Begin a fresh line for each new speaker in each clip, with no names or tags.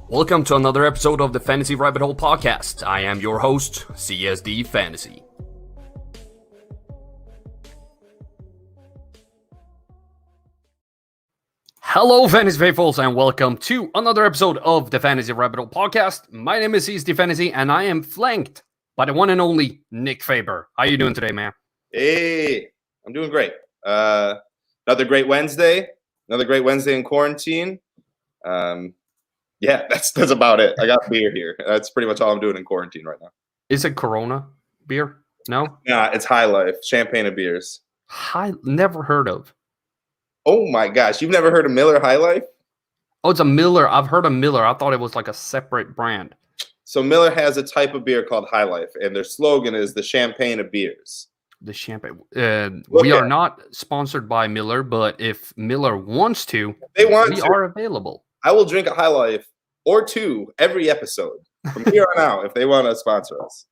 Welcome to another episode of the Fantasy Rabbit Hole podcast. I am your host, CSD Fantasy. Hello, Fantasy Faithfuls, and welcome to another episode of the Fantasy Rabbit Hole podcast. My name is CSD Fantasy, and I am flanked by the one and only Nick Faber. How you doing today, man?
Hey, I'm doing great. Another great Wednesday. Another great Wednesday in quarantine. Yeah, that's about it. I got beer here. That's pretty much all I'm doing in quarantine right now.
Is it Corona beer? No?
Nah, it's High Life, champagne of beers.
Never heard of.
Oh my gosh, you've never heard of Miller High Life?
Oh, it's a Miller. I've heard of Miller. I thought it was like a separate brand.
So Miller has a type of beer called High Life, and their slogan is the champagne of beers.
The champagne. We are not sponsored by Miller, but if Miller wants to, we are available.
I will drink a High Life or two every episode from here on out if they want to sponsor us.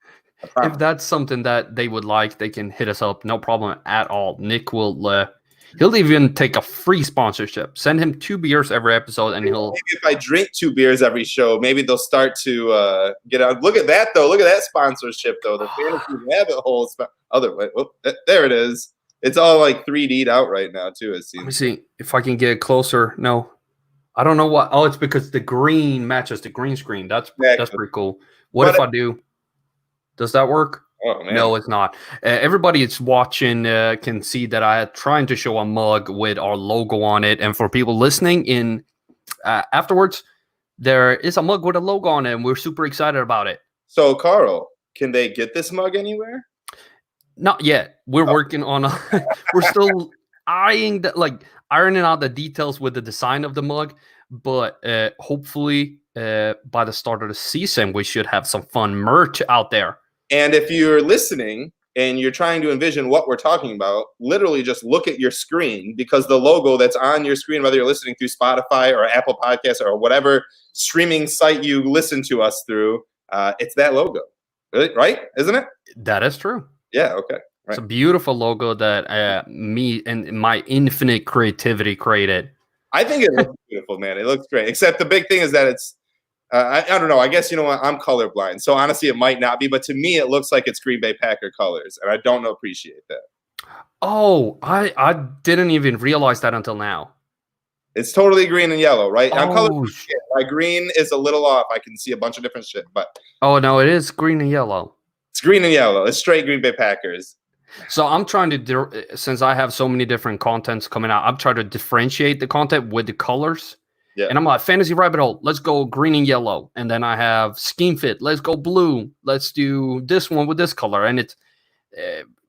If that's something that they would like, they can hit us up. No problem at all. Nick will. He'll even take a free sponsorship. Send him 2 beers every episode, and he'll.
Maybe if I drink 2 beers every show, maybe they'll start to get out. Look at that, though. Look at that sponsorship, though. The Fantasy Rabbit Hole. Other way. Oh, there it is. It's all like 3D'd out right now, too. It seems.
Let me see if I can get closer. No, I don't know what. Oh, it's because the green matches the green screen. That's pretty cool. What if I do? Does that work?
Oh, man.
No, it's not. Everybody that's watching can see that I am trying to show a mug with our logo on it. And for people listening in afterwards, there is a mug with a logo on it, and we're super excited about it.
So, Carl, can they get this mug anywhere?
Not yet. We're working on we're still ironing out the details with the design of the mug. But hopefully by the start of the season, we should have some fun merch out there.
And if you're listening and you're trying to envision what we're talking about, literally just look at your screen, because the logo that's on your screen, whether you're listening through Spotify or Apple Podcasts or whatever streaming site you listen to us through, it's that logo, right? Isn't it?
That is true.
Yeah, okay. Right.
It's a beautiful logo that me and my infinite creativity created.
I think it looks beautiful, man. It looks great. Except the big thing is that it's, I don't know. I guess, you know what? I'm colorblind. So honestly, it might not be. But to me, it looks like it's Green Bay Packer colors. And I don't appreciate that.
Oh, I didn't even realize that until now.
It's totally green and yellow, right?
Oh,
I'm colorblind. My green is a little off. I can see a bunch of different shit. But
oh, no, it is green and yellow.
It's green and yellow. It's straight Green Bay Packers.
So I'm trying to, since I have so many different contents coming out, I'm trying to differentiate the content with the colors. Yeah. And I'm like, Fantasy Rabbit Hole, let's go green and yellow. And then I have Scheme Fit, let's go blue. Let's do this one with this color. And it's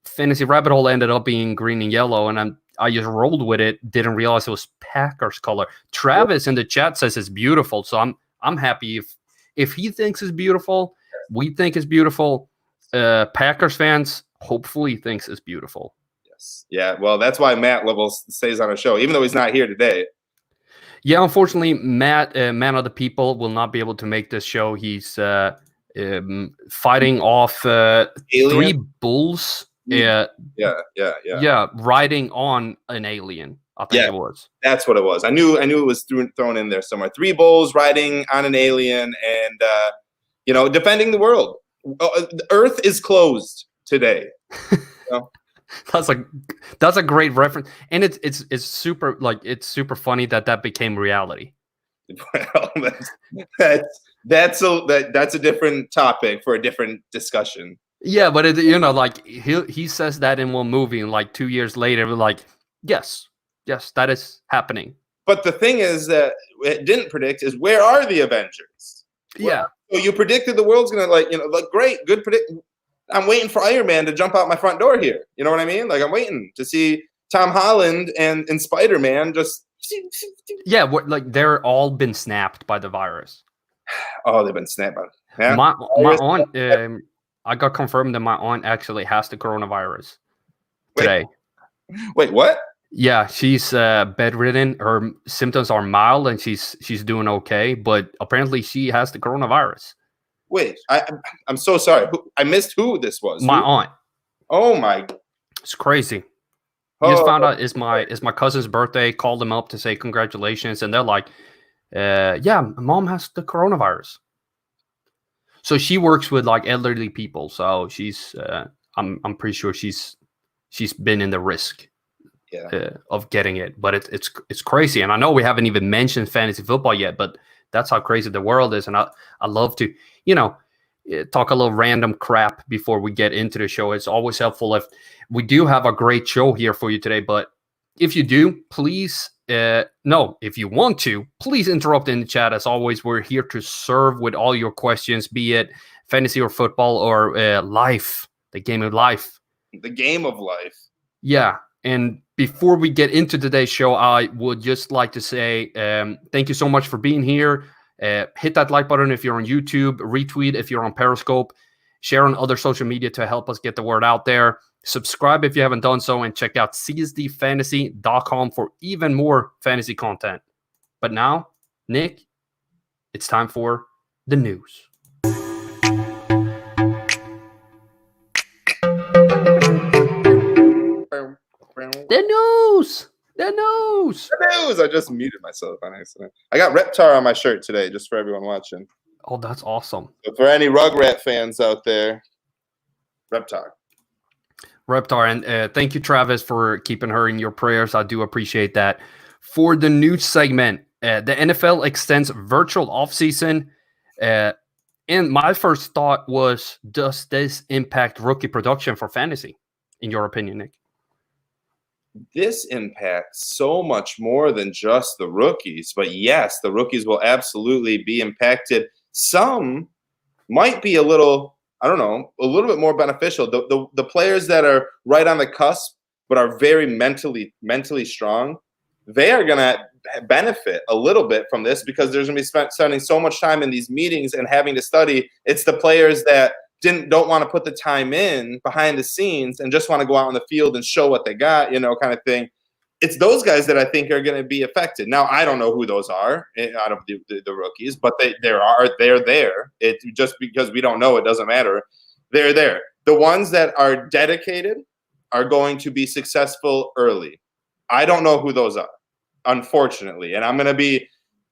Fantasy Rabbit Hole ended up being green and yellow. And I just rolled with it. Didn't realize it was Packers color. Travis in the chat says it's beautiful. So I'm happy if he thinks it's beautiful, we think it's beautiful. Packers fans hopefully thinks it's beautiful.
Yes. Yeah. Well, that's why Matt Level stays on our show, even though he's not here today.
Yeah, unfortunately, Matt, man of the people, will not be able to make this show. He's fighting off 3 bulls. Yeah, riding on an alien. I think it was.
That's what it was. I knew it was thrown in there somewhere. 3 bulls riding on an alien, and defending the world. The Earth is closed today.
That's a great reference, and it's super super funny that became reality.
Well, that's a different topic for a different discussion.
Yeah, but he says that in one movie, and like 2 years later, we're like, yes, that is happening.
But the thing is that it didn't predict is, where are the Avengers?
Yeah.
So you predicted the world's gonna great, good predict. I'm waiting for Iron Man to jump out my front door here. You know what I mean? Like, I'm waiting to see Tom Holland and Spider-Man just.
Yeah, they're all been snapped by the virus.
Oh, they've been snapped by. Yeah.
My aunt, I got confirmed that my aunt actually has the coronavirus today.
Wait, what?
Yeah, she's bedridden. Her symptoms are mild, and she's doing okay. But apparently, she has the coronavirus.
Wait, I'm so sorry. I missed who this was.
My aunt.
Oh my!
It's crazy. We just found out it's my cousin's birthday. Called them up to say congratulations, and they're like, yeah, mom has the coronavirus. So she works with like elderly people. So she's, I'm pretty sure she's been in the risk of getting it. But it's crazy. And I know we haven't even mentioned fantasy football yet, but that's how crazy the world is. And I love to, talk a little random crap before we get into the show. It's always helpful if we do have a great show here for you today. But if you do, please, if you want to, please interrupt in the chat. As always, we're here to serve with all your questions, be it fantasy or football or life, the game of life.
The game of life.
Yeah. And before we get into today's show, I would just like to say thank you so much for being here. Hit that like button if you're on YouTube, retweet if you're on Periscope, share on other social media to help us get the word out there. Subscribe if you haven't done so, and check out csdfantasy.com for even more fantasy content. But now, Nick, it's time for the news. The news.
I just muted myself on accident. I got Reptar on my shirt today, just for everyone watching.
Oh, that's awesome.
So for any Rugrat fans out there, Reptar.
And thank you, Travis, for keeping her in your prayers. I do appreciate that. For the news segment, the NFL extends virtual offseason. And my first thought was, does this impact rookie production for fantasy, in your opinion, Nick?
This impacts so much more than just the rookies. But yes, the rookies will absolutely be impacted. Some might be a little bit more beneficial. The players that are right on the cusp but are very mentally strong, they are going to benefit a little bit from this, because there's going to be spending so much time in these meetings and having to study. It's the players that don't want to put the time in behind the scenes and just want to go out on the field and show what they got, kind of thing. It's those guys that I think are going to be affected. Now, I don't know who those are out of the rookies, but they're there. It's just because we don't know, it doesn't matter. They're there. The ones that are dedicated are going to be successful early. I don't know who those are, unfortunately. And I'm going to be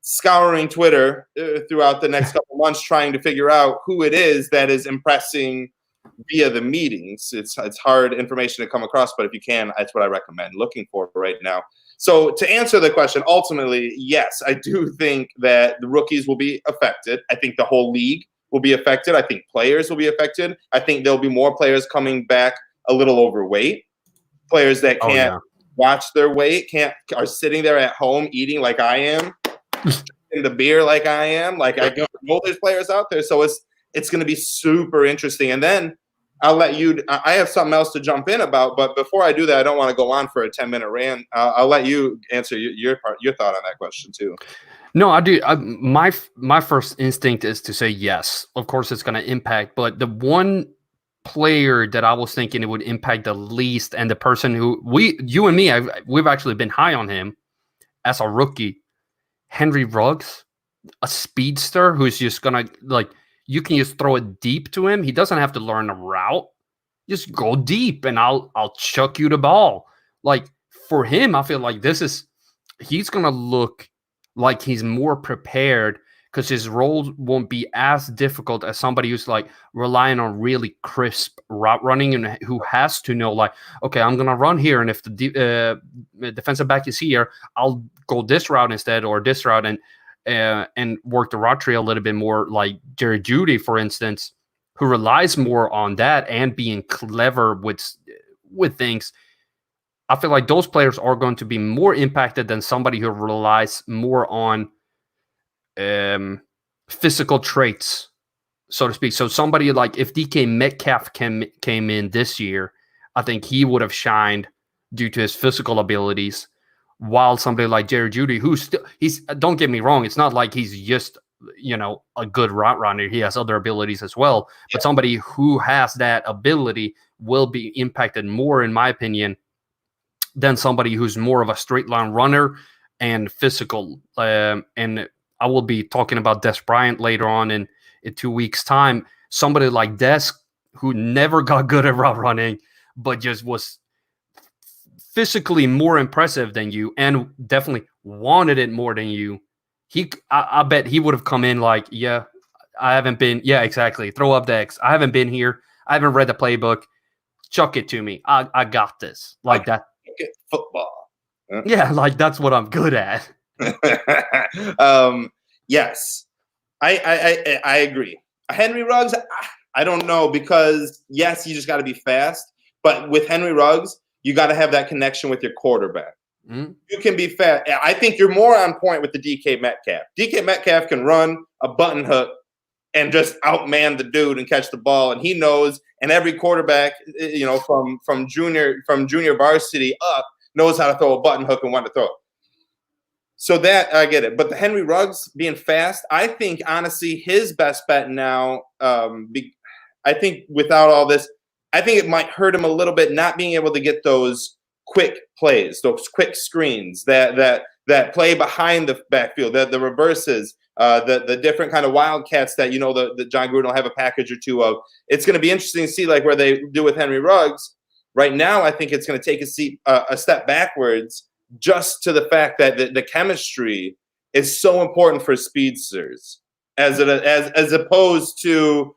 scouring Twitter throughout the next couple months trying to figure out who it is that is impressing via the meetings. It's hard information to come across, but if you can, that's what I recommend looking for right now. So to answer the question, ultimately, yes, I do think that the rookies will be affected. I think the whole league will be affected. I think players will be affected. I think there'll be more players coming back a little overweight. Players that can't watch their weight, are sitting there at home eating like I am, in the beer like I am. Like, I know there's players out there. So it's going to be super interesting. And then I'll let you – I have something else to jump in about. But before I do that, I don't want to go on for a 10-minute rant. I'll let you answer your thought on that question too.
No, I do. My first instinct is to say yes. Of course, it's going to impact. But the one player that I was thinking it would impact the least, and the person who you and me, we've actually been high on him as a rookie, Henry Ruggs, a speedster who's just going to – you can just throw it deep to him. He doesn't have to learn a route. Just go deep, and I'll chuck you the ball. Like, for him, I feel like he's going to look like he's more prepared, because his role won't be as difficult as somebody who's like relying on really crisp route running and who has to know, like, okay, I'm going to run here, and if the defensive back is here, I'll go this route instead, or this route, and work the route tree a little bit more, like Jerry Jeudy, for instance, who relies more on that and being clever with things. I feel like those players are going to be more impacted than somebody who relies more on physical traits, so to speak. So somebody like, if DK Metcalf came in this year, I think he would have shined due to his physical abilities. While somebody like Jerry Jeudy, don't get me wrong, it's not like he's just, a good route runner. He has other abilities as well. Yeah. But somebody who has that ability will be impacted more, in my opinion, than somebody who's more of a straight line runner and physical. And I will be talking about Des Bryant later on in 2 weeks' time. Somebody like Des, who never got good at route running, but just was physically more impressive than you and definitely wanted it more than you, I bet he would have come in like, yeah, I haven't been. Yeah, exactly. Throw up the X. I haven't been here. I haven't read the playbook. Chuck it to me. I got this. Like that.
Football.
Yeah, like that's what I'm good at.
Yes, I agree. Henry Ruggs, I don't know, because yes, you just got to be fast, but with Henry Ruggs, you got to have that connection with your quarterback. Mm-hmm. You can be fast. I think you're more on point with the DK Metcalf. DK Metcalf can run a button hook and just outman the dude and catch the ball, and he knows. And every quarterback, you know, from junior varsity up, knows how to throw a button hook and when to throw it. So that I get it. But the Henry Ruggs being fast, I think honestly his best bet now. I think without all this, I think it might hurt him a little bit not being able to get those quick plays, those quick screens that play behind the backfield, the reverses, the different kind of wildcats that, you know, the John Gruden will have a package or two of. It's going to be interesting to see like where they do with Henry Ruggs. Right now, I think it's going to take a step backwards, just to the fact that the chemistry is so important for speedsters as opposed to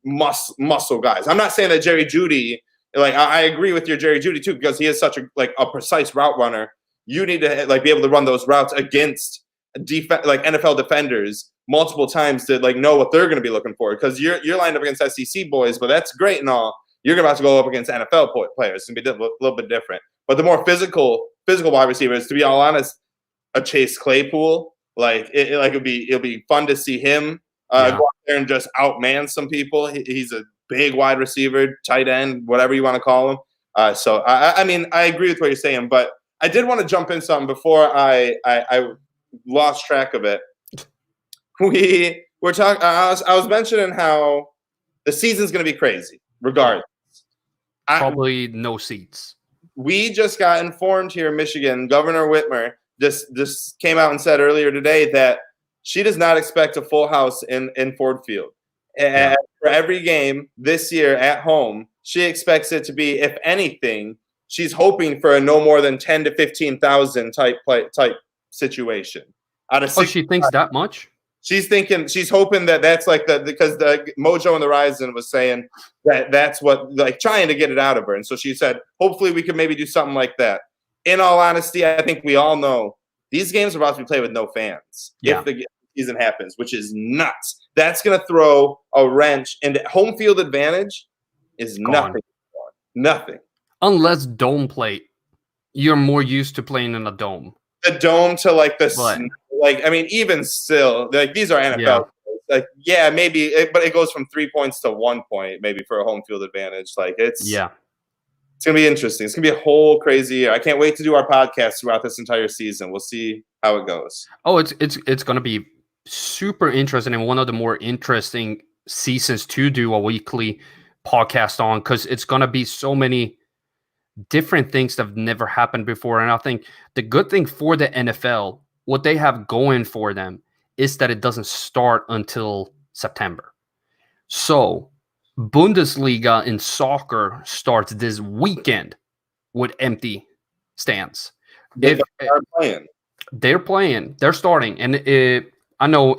muscle guys. I'm not saying that Jerry Jeudy, like I agree with your Jerry Jeudy too, because he is such a precise route runner. You need to like be able to run those routes against like NFL defenders multiple times to like know what they're going to be looking for, because you're lined up against SEC boys, but that's great and all. You're about to go up against NFL players. It's going to be a little bit different. But the more physical wide receivers, to be all honest, a Chase Claypool, like it'll be fun to see him go out there and just outman some people. He's a big wide receiver, tight end, whatever you want to call him. So I mean, I agree with what you're saying, but I did want to jump in something before I lost track of it. We were talking. I was mentioning how the season's going to be crazy, regardless.
Probably no seats.
We just got informed here in Michigan, Governor Whitmer just came out and said earlier today that she does not expect a full house in Ford Field. And for every game this year at home, she expects it to be, if anything, she's hoping for a no more than 10 to 15,000 type situation. Out of
she thinks that much?
She's hoping that's like because the Mojo and the Ryzen was saying that's what, like, trying to get it out of her. And so she said, hopefully we could maybe do something like that. In all honesty, I think we all know these games are about to be played with no fans. Yeah. If the season happens, which is nuts. That's going to throw a wrench into home field advantage is nothing. Nothing.
Unless dome plate. You're more used to playing in a dome.
The dome to like like, I mean, even still, like these are NFL. Yeah. Like, yeah, maybe, but it goes from 3 points to 1 point, maybe for a home field advantage. Like it's gonna be interesting. It's gonna be a whole crazy year. I can't wait to do our podcast throughout this entire season. We'll see how it goes.
Oh, it's gonna be super interesting and one of the more interesting seasons to do a weekly podcast on, because it's gonna be so many different things that have never happened before. And I think the good thing for the NFL, what they have going for them, is that it doesn't start until September. So Bundesliga in soccer starts this weekend with empty stands.
They're
playing. They're starting. And I know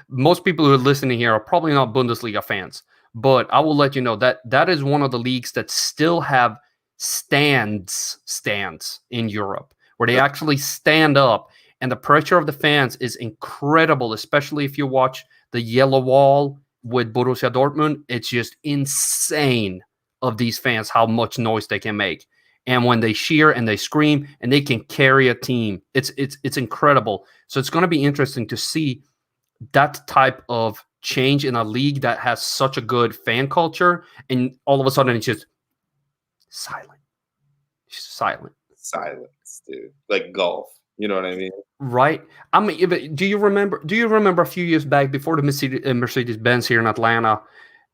most people who are listening here are probably not Bundesliga fans, but I will let you know that is one of the leagues that still have stands in Europe, where they actually stand up, and the pressure of the fans is incredible, especially if you watch the Yellow Wall with Borussia Dortmund. It's just insane of these fans, how much noise they can make. And when they cheer and they scream and they can carry a team, it's incredible. So it's going to be interesting to see that type of change in a league that has such a good fan culture, and all of a sudden it's just silent.
Silence, dude. Like golf. You know what I mean?
Right. I mean, do you remember a few years back, before the Mercedes-Benz here in Atlanta,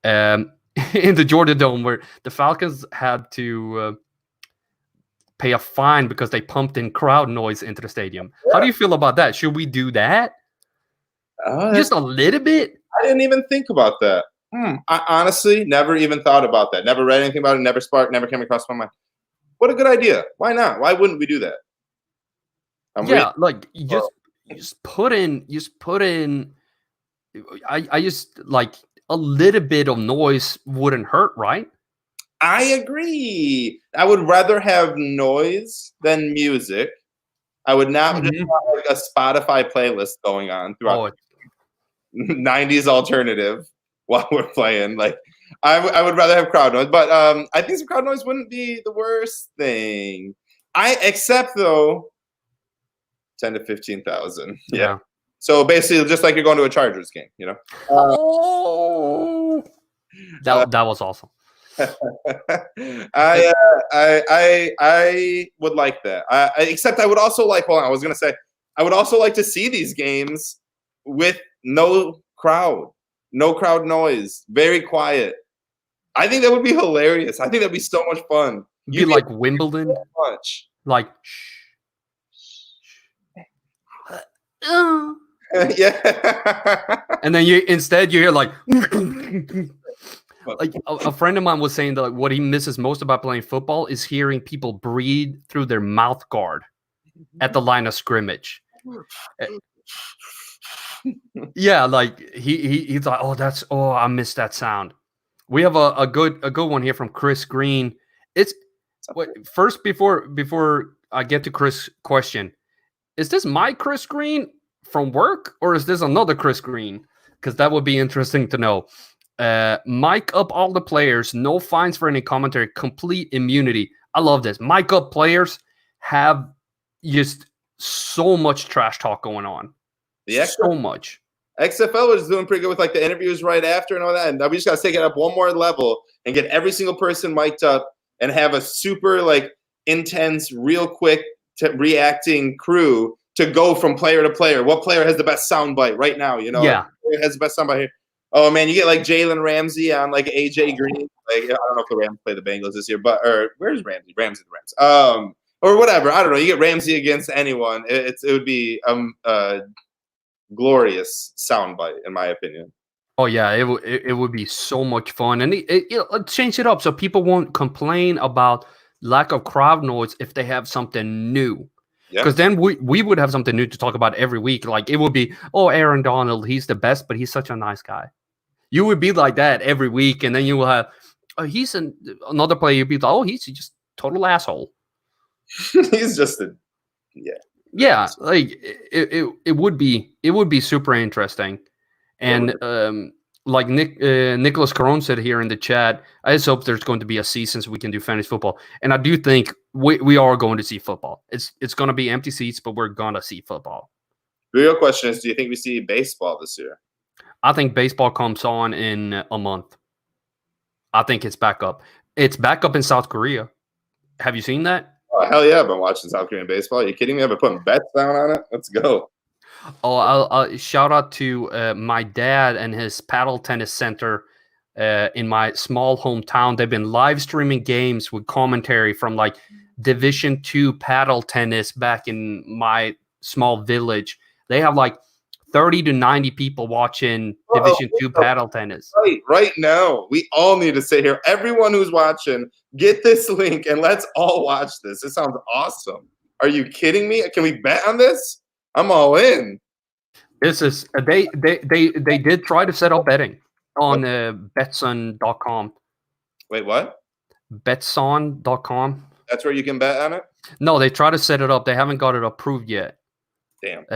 in the Georgia Dome, where the Falcons had to pay a fine because they pumped in crowd noise into the stadium? Yeah. How do you feel about that? Should we do that? Just a little bit?
I didn't even think about that. I honestly never even thought about that. Never read anything about it. Never came across my mind. What a good idea. Why not? Why wouldn't we do that?
you just put in. I just like a little bit of noise wouldn't hurt, right?
I agree. I would rather have noise than music. I would not just want like a Spotify playlist going on throughout 90s alternative while we're playing. Like, I would rather have crowd noise, but I think some crowd noise wouldn't be the worst thing. Except though, 10 to 15,000. Yeah. So basically, just like you're going to a Chargers game, you know.
That was awesome.
I would like that. Except I would also like. Hold on, I was gonna say I would also like to see these games with no crowd noise, very quiet. I think that would be hilarious. I think that'd be so much fun.
You'd be like Wimbledon,
so much.
Like.
Yeah.
And then you hear like. Like a friend of mine was saying that like, what he misses most about playing football is hearing people breathe through their mouth guard at the line of scrimmage. Yeah, like he's like, I missed that sound. We have a good one here from Chris Green. First before I get to Chris' question, is this my Chris Green from work or is this another Chris Green? Because that would be interesting to know. Mic up all the players, no fines for any commentary, complete immunity. I love this. Mic up players have just so much trash talk going on. So much.
XFL is doing pretty good with like the interviews right after and all that. And we just got to take it up one more level and get every single person mic'd up and have a super like intense, real quick reacting crew to go from player to player. What player has the best soundbite right now? You know,
yeah,
who has the best soundbite here? Oh man, you get like Jalen Ramsey on like AJ Green. Like I don't know if the Rams play the Bengals this year, or where's Ramsey? Ramsey the Rams. Or whatever. I don't know. You get Ramsey against anyone. It would be glorious soundbite in my opinion.
Oh yeah, it would be so much fun, and it change it up so people won't complain about lack of crowd noise if they have something new. Because then we would have something new to talk about every week. Like it would be, Aaron Donald, he's the best, but he's such a nice guy. You would be like that every week, and then you will have, he's another player. You'd be like, he's just total asshole.
He's just
yeah. Like it would be super interesting, and like Nicholas Caron said here in the chat, I just hope there's going to be a season so we can do fantasy football, and I do think we are going to see football. It's going to be empty seats, but we're going to see football.
The real question is, do you think we see baseball this year?
I think baseball comes on in a month. I think it's back up. It's back up in South Korea. Have you seen that?
Oh, hell yeah, I've been watching South Korean baseball. Are you kidding me? I've been putting bets down on it. Let's go.
Oh, I'll shout out to my dad and his paddle tennis center in my small hometown. They've been live streaming games with commentary from like Division II paddle tennis back in my small village. They have like 30 to 90 people watching Division II paddle tennis.
Right now. We all need to sit here. Everyone who's watching, get this link and let's all watch this. It sounds awesome. Are you kidding me? Can we bet on this? I'm all in.
This is they did try to set up betting on betson.com.
Wait, what?
Betson.com.
That's where you can bet on it?
No, they try to set it up. They haven't got it approved yet.
Damn.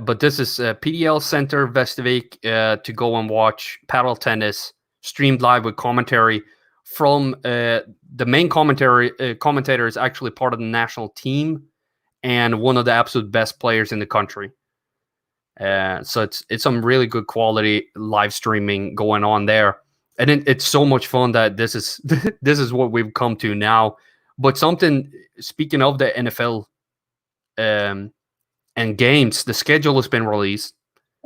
But this is PDL Center Västervik to go and watch paddle tennis streamed live with commentary from the main commentator is actually part of the national team and one of the absolute best players in the country. So it's some really good quality live streaming going on there, and it's so much fun that this is what we've come to now. But speaking of the NFL and games, the schedule has been released.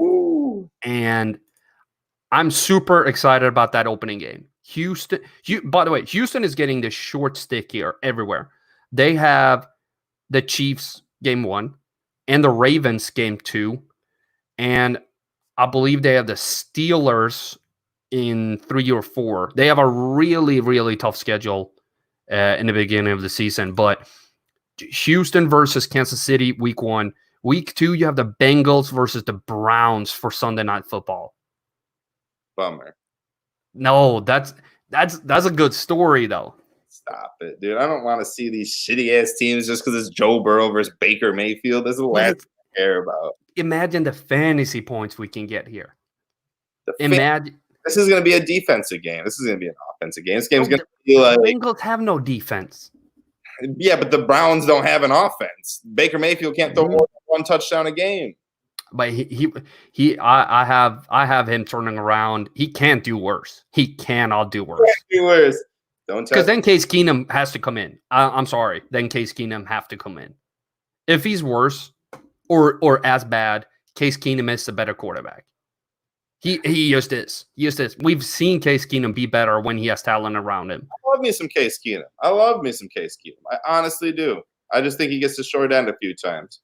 Ooh.
And I'm super excited about that opening game. By the way, Houston is getting the short stick here everywhere. They have the Chiefs game 1 and the Ravens game 2. And I believe they have the Steelers in 3 or 4. They have a really, really tough schedule in the beginning of the season. But Houston versus Kansas City week 1. Week 2, you have the Bengals versus the Browns for Sunday Night Football.
Bummer.
No, that's a good story though.
Stop it, dude. I don't want to see these shitty ass teams just because it's Joe Burrow versus Baker Mayfield. This is the last thing I care about.
Imagine the fantasy points we can get here.
This is going to be a defensive game. This is going to be an offensive game. This game's going to be like
the Bengals have no defense.
Yeah, but the Browns don't have an offense. Baker Mayfield can't throw more than one touchdown a game.
But I have him turning around. He can't do worse. He cannot do worse.
Can't do worse. Don't tell.
Because then Case Keenum has to come in. I'm sorry. Then Case Keenum have to come in. If he's worse or as bad, Case Keenum is the better quarterback. He just is. He just is. We've seen Case Keenum be better when he has talent around him.
I love me some Case Keenum. I honestly do. I just think he gets the short end a few times.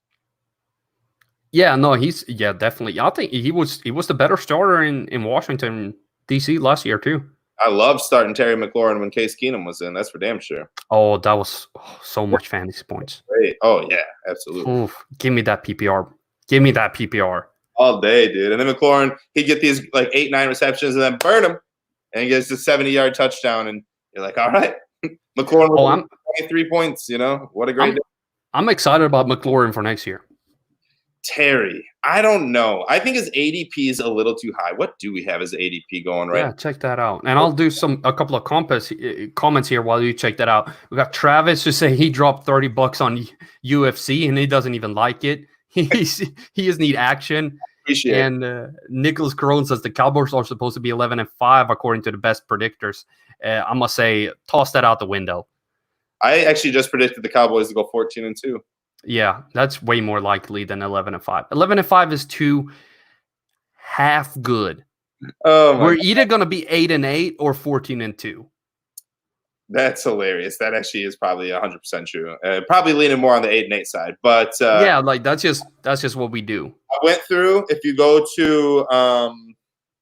Yeah, no, definitely. I think he was the better starter in Washington, D.C. last year too.
I love starting Terry McLaurin when Case Keenum was in. That's for damn sure.
Oh, that was so much fantasy points.
Great. Oh yeah, absolutely.
Oof, give me that PPR. Give me that PPR.
All day, dude. And then McLaurin, he'd get these like 8-9 receptions and then burn him. And he gets a 70-yard touchdown. And you're like, all right. McLaurin with 23 points, What a great day.
I'm excited about McLaurin for next year.
Terry, I don't know. I think his ADP is a little too high. What do we have as ADP going right now?
Yeah, check that out. And I'll do a couple of comments here while you check that out. We got Travis who say he dropped $30 on UFC and he doesn't even like it. He just need action.
Appreciate
and Nicholas Crone says the Cowboys are supposed to be 11-5 according to the best predictors. I must say, toss that out the window.
I actually just predicted the Cowboys to go 14-2.
Yeah, that's way more likely than 11-5. 11-5 is too half good. We're either going to be 8-8 or 14-2.
That's hilarious. That actually is probably 100% true. Probably leaning more on the 8-8 side, but
yeah, like that's just what we do.
I went through. If you go to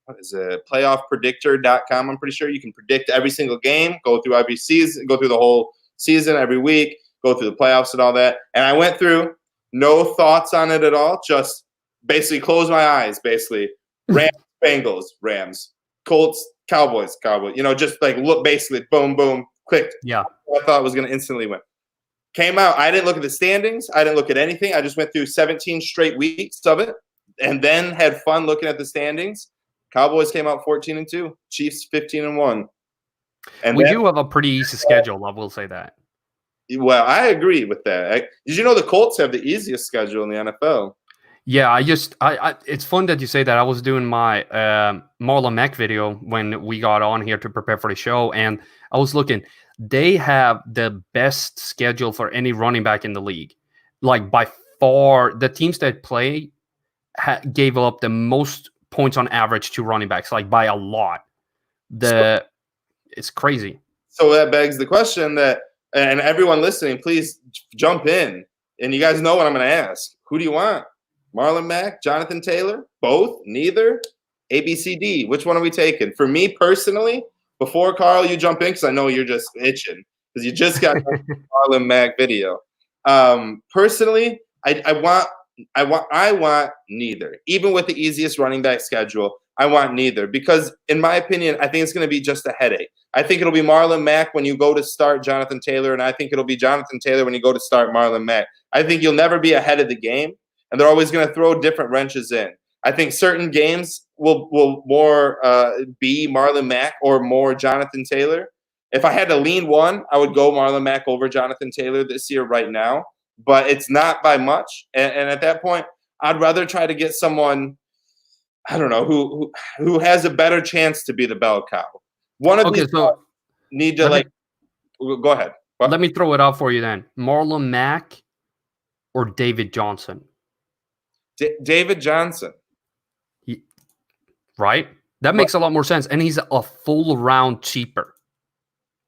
what is it, playoffpredictor.com, I'm pretty sure you can predict every single game, go through every season, go through the whole season every week, go through the playoffs and all that. And I went through, no thoughts on it at all, just basically close my eyes, basically. Rams, Bengals, Rams, Colts, Cowboys, just like look, basically, boom, boom, clicked.
Yeah.
I thought was going to instantly win. Came out, I didn't look at the standings. I didn't look at anything. I just went through 17 straight weeks of it and then had fun looking at the standings. Cowboys came out 14-2, Chiefs 15-1. And
we do have a pretty easy schedule, I will say that.
Well, I agree with that. Did you know the Colts have the easiest schedule in the NFL?
Yeah, it's fun that you say that. I was doing my Marlon Mack video when we got on here to prepare for the show, and I was looking. They have the best schedule for any running back in the league. Like by far, the teams that play gave up the most points on average to running backs, like by a lot. It's crazy.
So that begs the question that, and everyone listening, please jump in. And you guys know what I'm going to ask. Who do you want? Marlon Mack, Jonathan Taylor, both, neither, A, B, C, D. Which one are we taking? For me personally, before Carl, you jump in because I know you're just itching because you just got the Marlon Mack video. Personally, I want neither. Even with the easiest running back schedule, I want neither because, in my opinion, I think it's going to be just a headache. I think it'll be Marlon Mack when you go to start Jonathan Taylor, and I think it'll be Jonathan Taylor when you go to start Marlon Mack. I think you'll never be ahead of the game. And they're always going to throw different wrenches in. I think certain games will more be Marlon Mack or more Jonathan Taylor. If I had to lean one, I would go Marlon Mack over Jonathan Taylor this year right now. But it's not by much. And at that point, I'd rather try to get someone, I don't know, who has a better chance to be the bell cow. One of these need to go ahead. What?
Let me throw it out for you then. Marlon Mack or David Johnson?
David Johnson.
Right? That makes a lot more sense. And he's a full round cheaper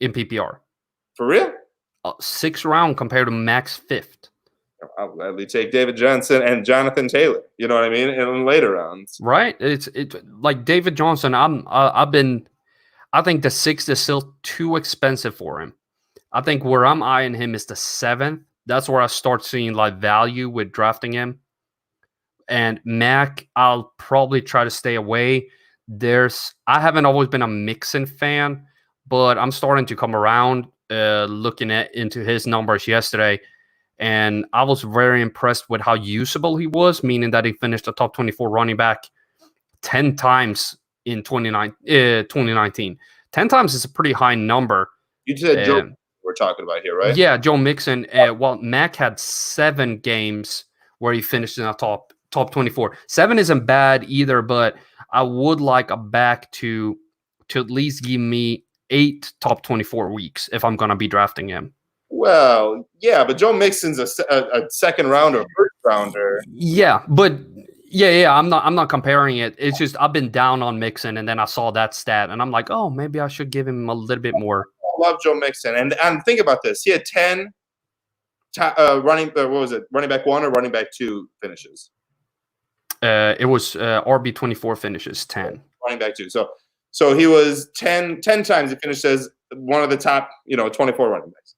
in PPR.
For real?
6th round compared to Max 5th.
I'll gladly take David Johnson and Jonathan Taylor. You know what I mean? In later rounds.
Right? It's like David Johnson. I think the 6th is still too expensive for him. I think where I'm eyeing him is the 7th. That's where I start seeing like value with drafting him. and Mac, I'll probably try to stay away. I haven't always been a Mixon fan, but I'm starting to come around looking into his numbers yesterday. And I was very impressed with how usable he was, meaning that he finished a top 24 running back 10 times in 2019. 10 times is a pretty high number.
You said Joe we're talking about here, right?
Yeah, Joe Mixon. Well, Mac had 7 games where he finished in a top 24. 7 isn't bad either, but I would like a back to at least give me 8 top 24 weeks if I'm going to be drafting him.
Well, yeah, but Joe Mixon's a second rounder, first rounder.
Yeah, but yeah, I'm not comparing it. It's just I've been down on Mixon, and then I saw that stat, and I'm like, oh, maybe I should give him a little bit more.
I love Joe Mixon, and think about this: he had 10 running back 1 or running back 2 finishes.
It was RB24 finishes 10.
Running back 2. So he was 10 times he finished as one of the top 24 running backs.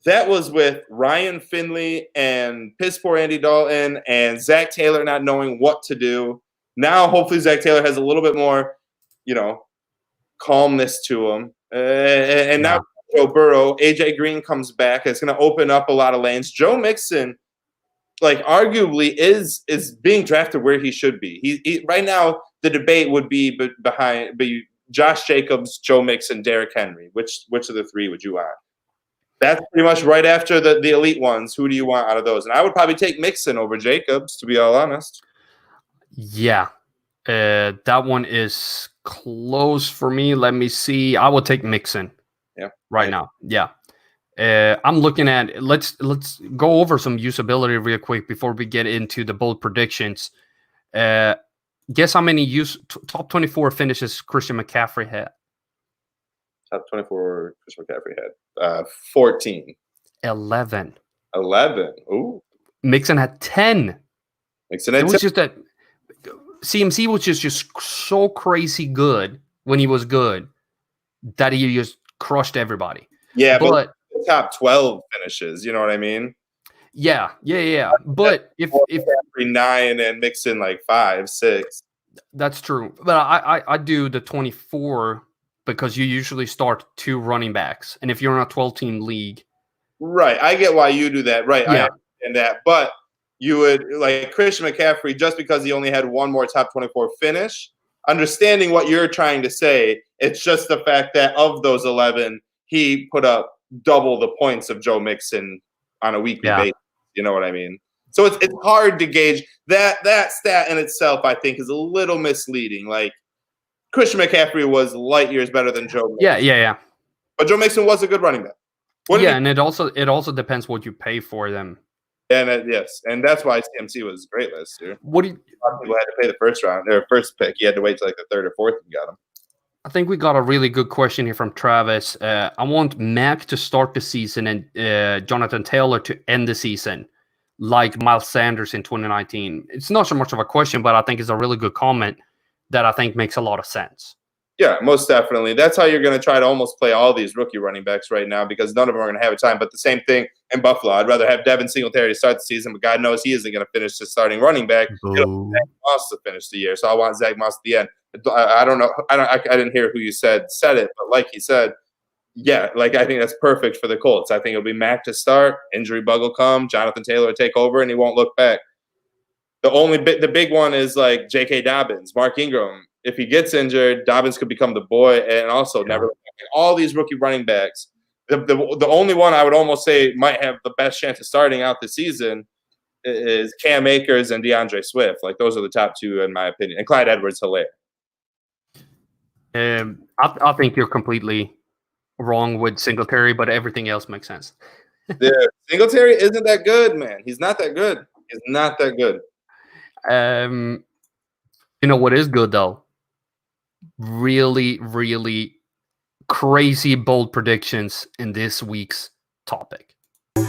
That was with Ryan Finley and piss poor Andy Dalton and Zach Taylor not knowing what to do. Now, hopefully, Zach Taylor has a little bit more, calmness to him. And now Joe Burrow, AJ Green comes back. It's going to open up a lot of lanes. Joe Mixon, arguably, is being drafted where he should be. He right now, the debate would be behind Josh Jacobs, Joe Mixon, Derrick Henry. Which of the 3 would you want? That's pretty much right after the elite ones. Who do you want out of those? And I would probably take Mixon over Jacobs, to be all honest.
Yeah. That one is close for me. Let me see. I will take Mixon.
Yeah.
Right now. Yeah. I'm looking at let's go over some usability real quick before we get into the bold predictions. Guess how many top 24 finishes Christian McCaffrey had?
Top 24 Christian McCaffrey had 14.
11.
Ooh.
Mixon had 10.
Mixon had 10.
It was just that CMC was just so crazy good when he was good that he just crushed everybody.
Yeah, but top 12 finishes, you know what I mean?
Yeah. But if
9 and Mixon 5, 6.
That's true. But I do the 24 because you usually start 2 running backs. And if you're in a 12-team league.
Right. I get why you do that. Right.
Yeah.
I understand that. But you would Christian McCaffrey, just because he only had one more top 24 finish, understanding what you're trying to say, it's just the fact that of those 11, he put up double the points of Joe Mixon on a weekly basis. You know what I mean? So it's hard to gauge. That stat in itself, I think, is a little misleading. Christian McCaffrey was light years better than Joe Mixon.
Yeah.
But Joe Mixon was a good running back.
And it also depends what you pay for them.
And yes, and that's why CMC was great last year.
A lot of
people had to pay the first pick. You had to wait till the 3rd or 4th and got him.
I think we got a really good question here from Travis. I want Mac to start the season and Jonathan Taylor to end the season like Miles Sanders in 2019. It's not so much of a question, but I think it's a really good comment that I think makes a lot of sense.
Yeah, most definitely. That's how you're going to try to almost play all these rookie running backs right now, because none of them are going to have a time. But the same thing in Buffalo. I'd rather have Devin Singletary to start the season, but God knows he isn't going to finish the starting running back. It'll be Zach Moss to finish the year. So I want Zach Moss at the end. I don't know. I didn't hear who you said it, but like he said, yeah, I think that's perfect for the Colts. I think it'll be Mac to start. Injury bug will come. Jonathan Taylor will take over, and he won't look back. The big one is J.K. Dobbins, Mark Ingram. If he gets injured, Dobbins could become the boy, and also never all these rookie running backs. The only one I would almost say might have the best chance of starting out the season is Cam Akers and DeAndre Swift. Those are the top 2 in my opinion, and Clyde Edwards-Helaire.
I think you're completely wrong with Singletary, but everything else makes sense.
Yeah, Singletary isn't that good, man. He's not that good. He's not that good.
You know what is good though? Really, really crazy bold predictions in this week's topic.
God,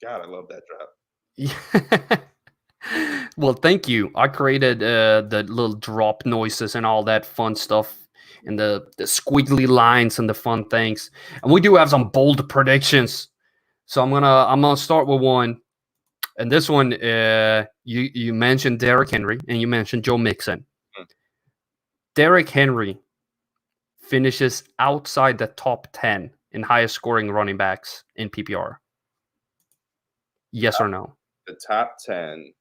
I love that drop.
Well, thank you. I created the little drop noises and all that fun stuff and the squiggly lines and the fun things. And we do have some bold predictions. So I'm gonna start with one. And this one, you mentioned Derrick Henry and you mentioned Joe Mixon. Derrick Henry finishes outside the top 10 in highest scoring running backs in PPR. Yes or no?
The top 10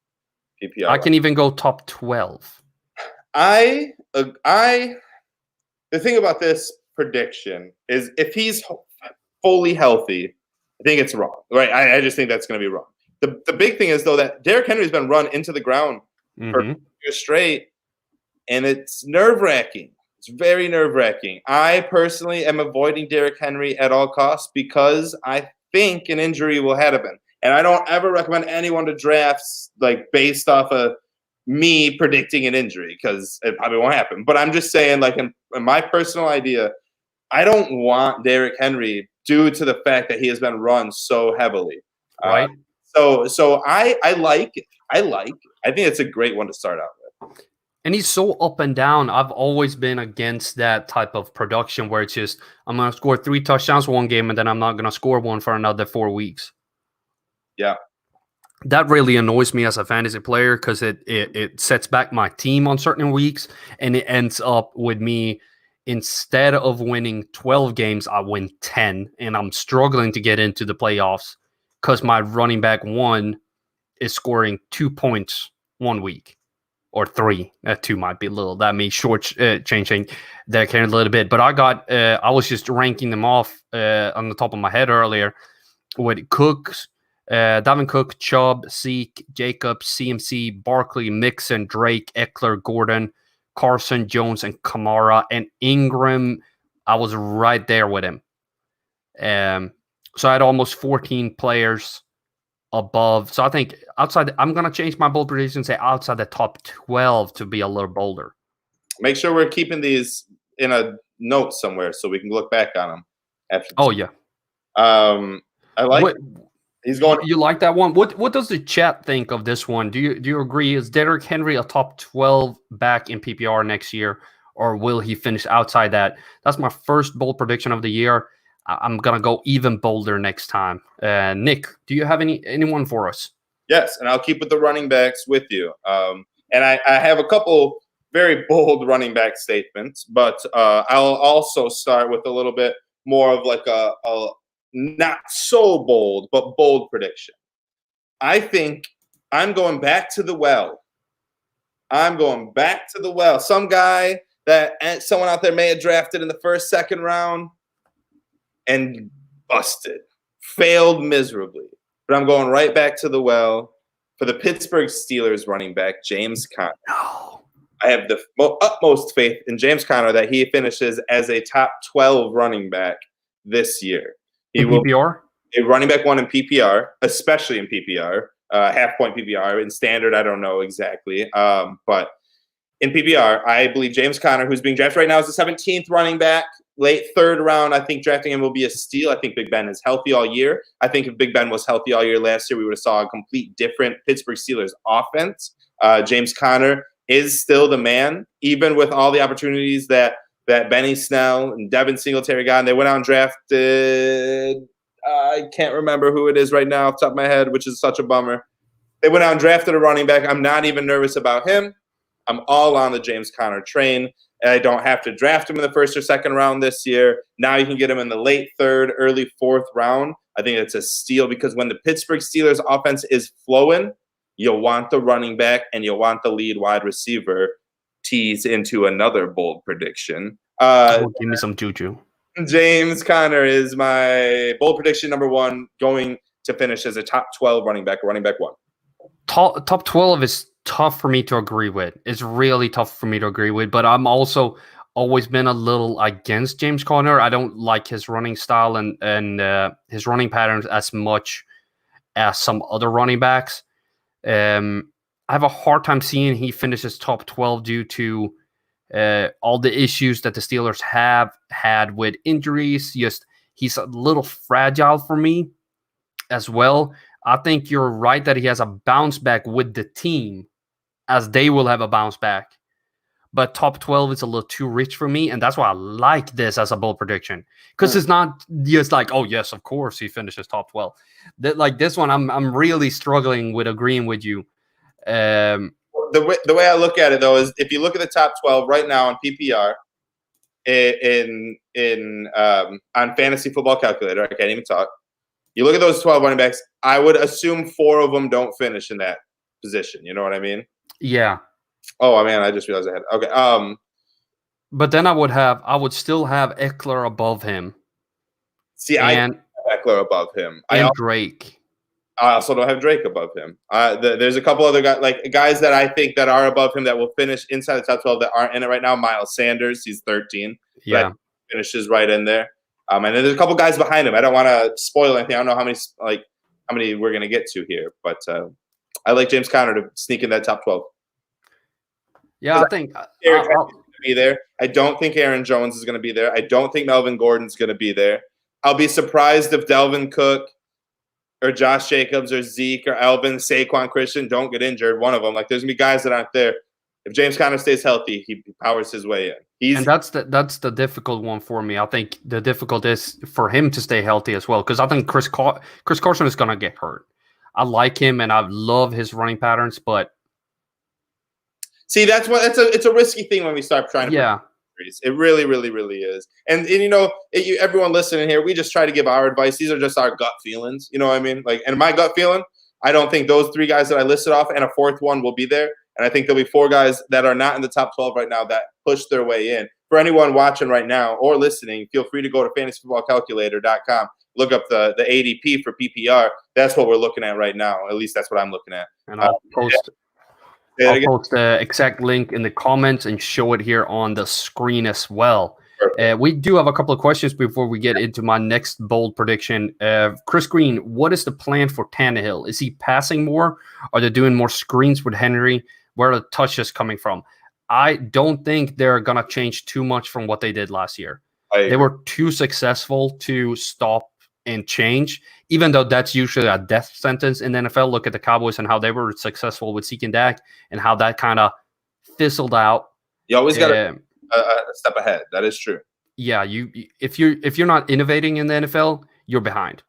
PPR.
I can even go top 12.
The thing about this prediction is if he's fully healthy, I think it's wrong, right? I just think that's going to be wrong. The big thing is, though, that Derrick Henry's been run into the ground for years straight, and it's nerve-wracking. It's very nerve-wracking. I personally am avoiding Derrick Henry at all costs because I think an injury will happen. And I don't ever recommend anyone to draft like based off of me predicting an injury because it probably won't happen. But I'm just saying, like in my personal idea, I don't want Derrick Henry due to the fact that he has been run so heavily.
Right.
So I like it. I think it's a great one to start out with.
And he's so up and down. I've always been against that type of production where it's just, I'm going to score 3 touchdowns one game and then I'm not going to score one for another 4 weeks.
Yeah.
That really annoys me as a fantasy player because it sets back my team on certain weeks, and it ends up with me, instead of winning 12 games, I win 10, and I'm struggling to get into the playoffs because my running back 1 is scoring 2 points 1 week. Or 3. 2 might be a little. That may changing that a little bit. But I was just ranking them off on the top of my head earlier with Cooks, Dalvin Cook, Chubb, Zeke, Jacobs, CMC, Barkley, Mixon, Drake, Eckler, Gordon, Carson, Jones, and Kamara. And Ingram, I was right there with him. So I had almost 14 players above. So I think I'm going to change my bold prediction and say outside the top 12 to be a little bolder.
Make sure we're keeping these in a note somewhere so we can look back on them after.
Oh, yeah.
I like he's going.
You like that one? What does the chat think of this one? Do you agree? Is Derrick Henry a top 12 back in PPR next year, or will he finish outside that? That's my first bold prediction of the year. I'm going to go even bolder next time. Nick, do you have anyone for us?
Yes, and I'll keep with the running backs with you. And I have a couple very bold running back statements, but I'll also start with a little bit more of like a not so bold, but bold prediction. I think I'm going back to the well. Some guy that someone out there may have drafted in the first, second round and busted, failed miserably. But I'm going right back to the well for the Pittsburgh Steelers running back, James Conner.
No.
I have the utmost faith in James Conner that he finishes as a top 12 running back this year. He will be a running back 1 in PPR, especially in PPR, half-point PPR. In standard, I don't know exactly. But in PPR, I believe James Conner, who's being drafted right now, is the 17th running back. Late 3rd round, I think drafting him will be a steal. I think Big Ben is healthy all year. I think if Big Ben was healthy all year last year, we would have saw a complete different Pittsburgh Steelers offense. James Conner is still the man, even with all the opportunities that Benny Snell and Devin Singletary got. And they went out and drafted, I can't remember who it is right now off the top of my head, which is such a bummer. They went out and drafted a running back. I'm not even nervous about him. I'm all on the James Conner train. And I don't have to draft him in the 1st or 2nd round this year. Now you can get him in the late 3rd, early 4th round. I think it's a steal because when the Pittsburgh Steelers offense is flowing, you'll want the running back and you'll want the lead wide receiver. Tease into another bold prediction.
Give me some juju.
James Conner is my bold prediction number 1, going to finish as a top 12 running back 1.
Top 12 is tough for me to agree with. It's really tough for me to agree with, but I'm also always been a little against James Conner. I don't like his running style and his running patterns as much as some other running backs. I have a hard time seeing he finishes top 12 due to all the issues that the Steelers have had with injuries. He's a little fragile for me as well. I think you're right that he has a bounce back with the team, as they will have a bounce back. but top 12 is a little too rich for me, and that's why I like this as a bold prediction, because it's not just like, oh yes, of course he finishes top 12. Like this one, I'm really struggling with agreeing with you.
The way I look at it though is if you look at the top 12 right now on PPR on Fantasy Football Calculator, I can't even talk. You look at those 12 running backs, I would assume 4 of them don't finish in that position. You know what I mean?
Yeah.
Oh man, I just realized I had. Okay.
But then I would still have Eckler above him.
See, I have Eckler above him.
And Drake.
I also don't have Drake above him. There's a couple other guys that I think that are above him that will finish inside the top 12 that aren't in it right now. Miles Sanders, he's 13.
Yeah.
Finishes right in there. And then there's a couple guys behind him. I don't want to spoil anything. I don't know how many we're going to get to here, but I like James Conner to sneak in that top 12.
Yeah, I think
Eric is going to be there. I don't think Aaron Jones is going to be there. I don't think Melvin Gordon's going to be there. I'll be surprised if Delvin Cook or Josh Jacobs or Zeke or Alvin, Saquon, Christian don't get injured. One of them. Like there's going to be guys that aren't there. If James Conner stays healthy, he powers his way in.
And that's the difficult one for me. I think the difficult is for him to stay healthy as well, because I think Chris Carson is going to get hurt. I like him and I love his running patterns, but
see, it's a risky thing when we start trying to.
Yeah,
it really, really, really is. And everyone listening here, we just try to give our advice. These are just our gut feelings. You know what I mean? Like, and my gut feeling, I don't think those 3 guys that I listed off and a 4th one will be there. And I think there'll be 4 guys that are not in the top 12 right now that push their way in. For anyone watching right now or listening, feel free to go to fantasyfootballcalculator.com. Look up the ADP for PPR. That's what we're looking at right now. At least that's what I'm looking at.
And I'll post the exact link in the comments and show it here on the screen as well. We do have a couple of questions before we get into my next bold prediction. Chris Green, what is the plan for Tannehill? Is he passing more? Are they doing more screens with Henry? Where are the touches coming from? I don't think they're going to change too much from what they did last year. They were too successful to stop and change, even though that's usually a death sentence in the NFL. Look at the Cowboys and how they were successful with Zeke and Dak and how that kind of fizzled out.
You always got a step ahead. That is true.
Yeah, if you're not innovating in the NFL, you're behind.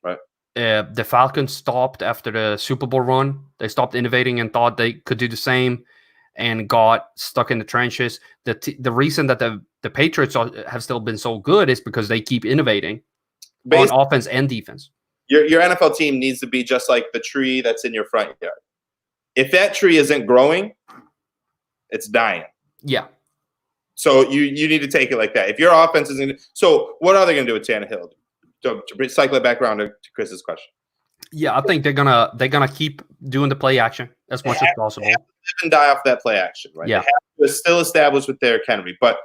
Right.
The Falcons stopped after the Super Bowl run. They stopped innovating and thought they could do the same, and got stuck in the trenches. The reason that the Patriots have still been so good is because they keep innovating on offense and defense.
Your NFL team needs to be just like the tree that's in your front yard. If that tree isn't growing, it's dying.
Yeah.
So you need to take it like that. If your offense isn't, so what are they going to do with Tannehill? To cycle it back around to Chris's question.
Yeah, I think they're gonna keep doing the play action as much as possible.
They have to live and die off that play action, right?
Yeah.
They have to still establish with Derrick Henry, but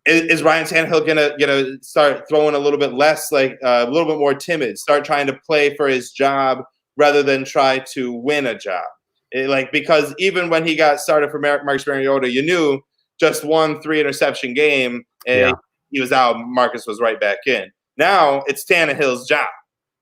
is Ryan Tannehill gonna start throwing a little bit less, like a little bit more timid, start trying to play for his job rather than try to win a job? Because even when he got started for Marcus Mariota, you knew just 1 3-interception game and he was out. Marcus was right back in. Now it's Tannehill's job.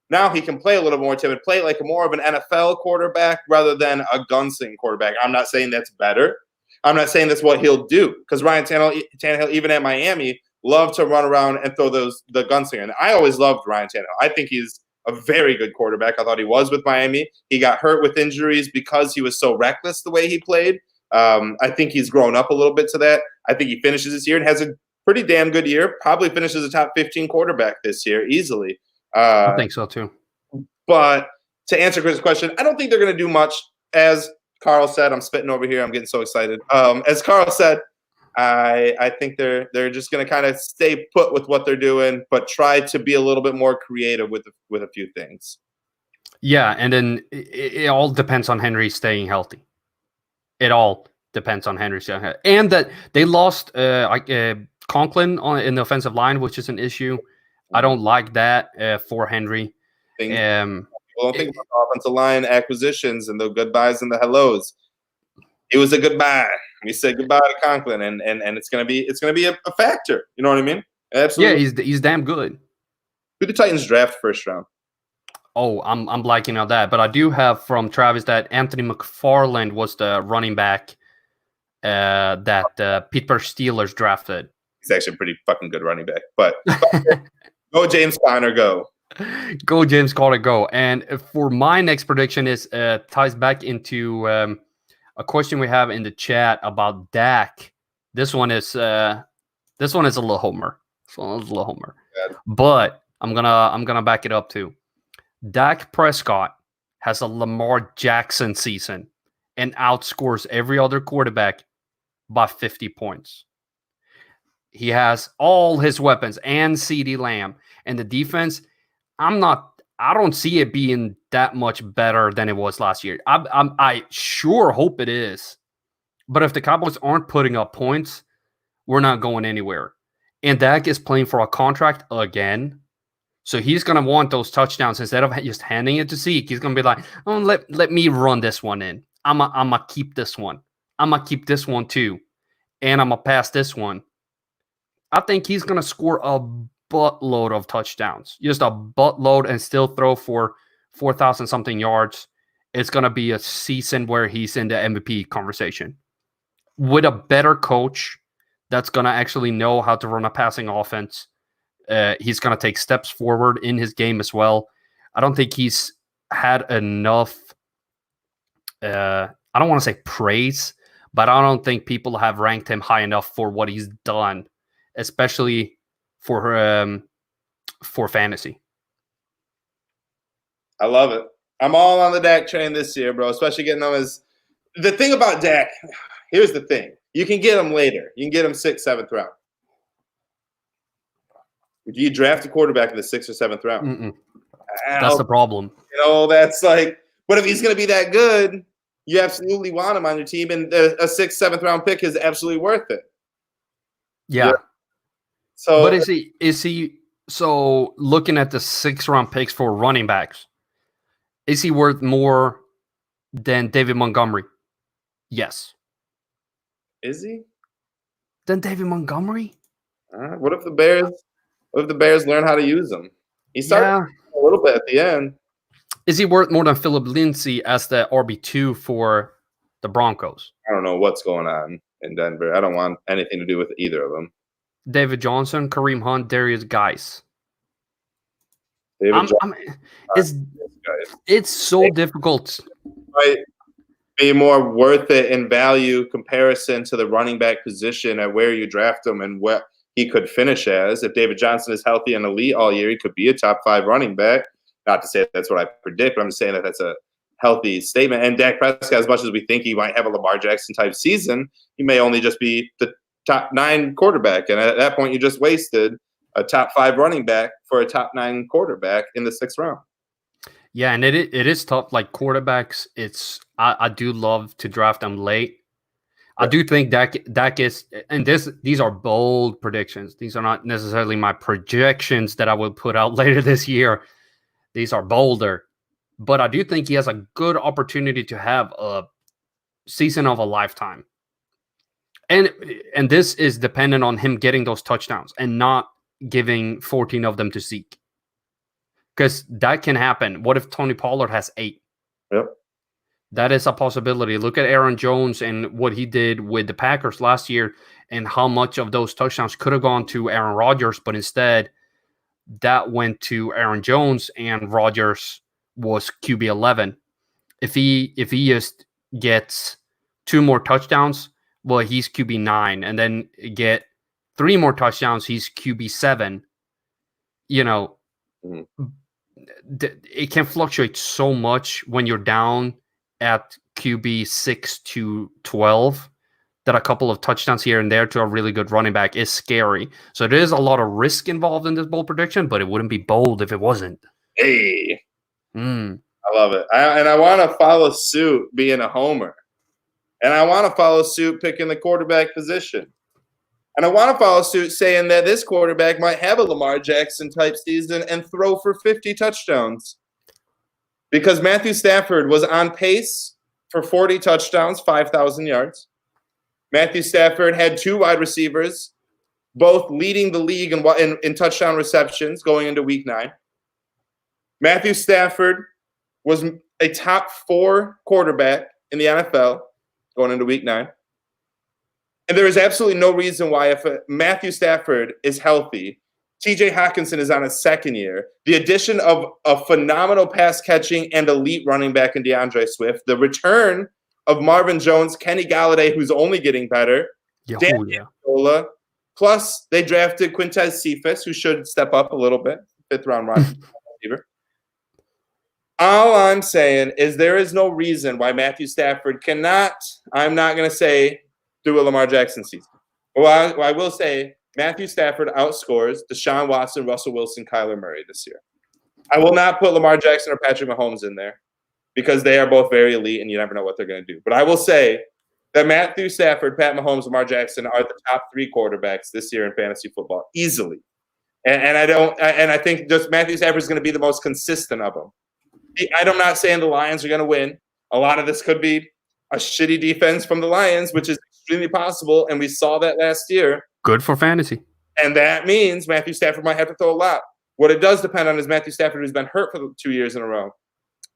Now he can play a little more timid, play like more of an NFL quarterback rather than a gunsling quarterback. I'm not saying that's better. I'm not saying that's what he'll do, because Ryan Tannehill, even at Miami, loved to run around and throw the gunslinger. And I always loved Ryan Tannehill. I think he's a very good quarterback. I thought he was with Miami. He got hurt with injuries because he was so reckless the way he played. I think he's grown up a little bit to that. I think he finishes this year and has a pretty damn good year. Probably finishes a top 15 quarterback this year easily.
I think so too.
But to answer Chris' question, I don't think they're going to do much. As Carl said, I'm spitting over here. I'm getting so excited. As Carl said, I think they're just going to kind of stay put with what they're doing, but try to be a little bit more creative with a few things.
Yeah, and then it all depends on Henry staying healthy. It all depends on Henry staying healthy. And that they lost Conklin in the offensive line, which is an issue. I don't like that for Henry.
People don't think about the offensive line acquisitions and the goodbyes and the hellos. It was a goodbye. We said goodbye to Conklin, and it's gonna be a factor. You know what I mean? Absolutely.
Yeah, he's damn good.
Who the Titans draft first round?
Oh, I'm blanking on that, but I do have from Travis that Anthony McFarland was the running back that Pittsburgh Steelers drafted.
He's actually a pretty fucking good running back. But go James Conner, go.
Go James Conner, go. And for my next prediction is ties back into a question we have in the chat about Dak. This one is a little homer.
Yeah.
But I'm gonna back it up too. Dak Prescott has a Lamar Jackson season and outscores every other quarterback by 50 points. He has all his weapons and CeeDee Lamb, and the defense. I don't see it being that much better than it was last year. I sure hope it is, but if the Cowboys aren't putting up points, we're not going anywhere. And Dak is playing for a contract again. So he's going to want those touchdowns instead of just handing it to Zeke. He's going to be like, oh, let me run this one in. I'm going to keep this one. I'm going to keep this one too. And I'm going to pass this one. I think he's going to score a buttload of touchdowns. Just a buttload and still throw for 4,000 something yards. It's going to be a season where he's in the MVP conversation. With a better coach that's going to actually know how to run a passing offense, he's going to take steps forward in his game as well. I don't think he's had enough, I don't want to say praise, but I don't think people have ranked him high enough for what he's done, especially for fantasy.
I love it. I'm all on the Dak train this year, bro, especially getting them as – the thing about Dak, here's the thing. You can get him later. You can get him 6th, 7th round. Do you draft a quarterback in the 6th or 7th round?
That's the problem.
You know, that's like – but if he's going to be that good, you absolutely want him on your team, and a 6th, 7th round pick is absolutely worth it.
Yeah.
So,
but is he so looking at the 6th round picks for running backs, is he worth more than David Montgomery? Yes.
Is he?
Than David Montgomery?
What if the Bears learn how to use him? He started a little bit at the end.
Is he worth more than Philip Lindsay as the RB2 for the Broncos?
I don't know what's going on in Denver. I don't want anything to do with either of them.
David Johnson, Kareem Hunt, Darius Guice. It's so difficult.
Might be more worth it in value comparison to the running back position at where you draft him and what he could finish as. If David Johnson is healthy and elite all year, he could be a top 5 running back. Not to say that's what I predict, but I'm just saying that that's a healthy statement. And Dak Prescott, as much as we think he might have a Lamar Jackson type season, he may only just be the top 9 quarterback. And at that point, you just wasted a top 5 running back for a top 9 quarterback in the 6th round.
Yeah, and it is tough. Like quarterbacks, I do love to draft them late. I do think Dak is, and these are bold predictions. These are not necessarily my projections that I will put out later this year. These are bolder. But I do think he has a good opportunity to have a season of a lifetime. And this is dependent on him getting those touchdowns and not giving 14 of them to Zeke. Because that can happen. What if Tony Pollard has 8?
Yep.
That is a possibility. Look at Aaron Jones and what he did with the Packers last year and how much of those touchdowns could have gone to Aaron Rodgers, but instead that went to Aaron Jones and Rodgers was QB 11. If he just gets 2 more touchdowns, well, he's QB 9, and then get 3 more touchdowns, he's QB 7. You know, it can fluctuate so much when you're down at QB 6 to 12 that a couple of touchdowns here and there to a really good running back is scary. So there is a lot of risk involved in this bold prediction, but it wouldn't be bold if it wasn't.
Hey, I love it. I want to follow suit being a homer. And I want to follow suit picking the quarterback position. And I want to follow suit saying that this quarterback might have a Lamar Jackson type season and throw for 50 touchdowns. Because Matthew Stafford was on pace for 40 touchdowns, 5,000 yards. Matthew Stafford had 2 wide receivers, both leading the league in touchdown receptions going into week 9. Matthew Stafford was a top 4 quarterback in the NFL going into week 9. And there is absolutely no reason why if Matthew Stafford is healthy, TJ Hawkinson is on his second year, the addition of a phenomenal pass catching and elite running back in DeAndre Swift, the return of Marvin Jones, Kenny Galladay, who's only getting better, Dan Amendola, plus they drafted Quintez Cephas, who should step up a little bit, 5th round wide receiver. All I'm saying is there is no reason why Matthew Stafford cannot, I'm not going to say, do a Lamar Jackson season. Well, I will say Matthew Stafford outscores Deshaun Watson, Russell Wilson, Kyler Murray this year. I will not put Lamar Jackson or Patrick Mahomes in there because they are both very elite and you never know what they're going to do. But I will say that Matthew Stafford, Pat Mahomes, Lamar Jackson are the top 3 quarterbacks this year in fantasy football, easily. And I think just Matthew Stafford is going to be the most consistent of them. I'm not saying the Lions are going to win. A lot of this could be a shitty defense from the Lions, which is extremely possible, and we saw that last year.
Good for fantasy.
And that means Matthew Stafford might have to throw a lot. What it does depend on is Matthew Stafford, who's been hurt for 2 years in a row,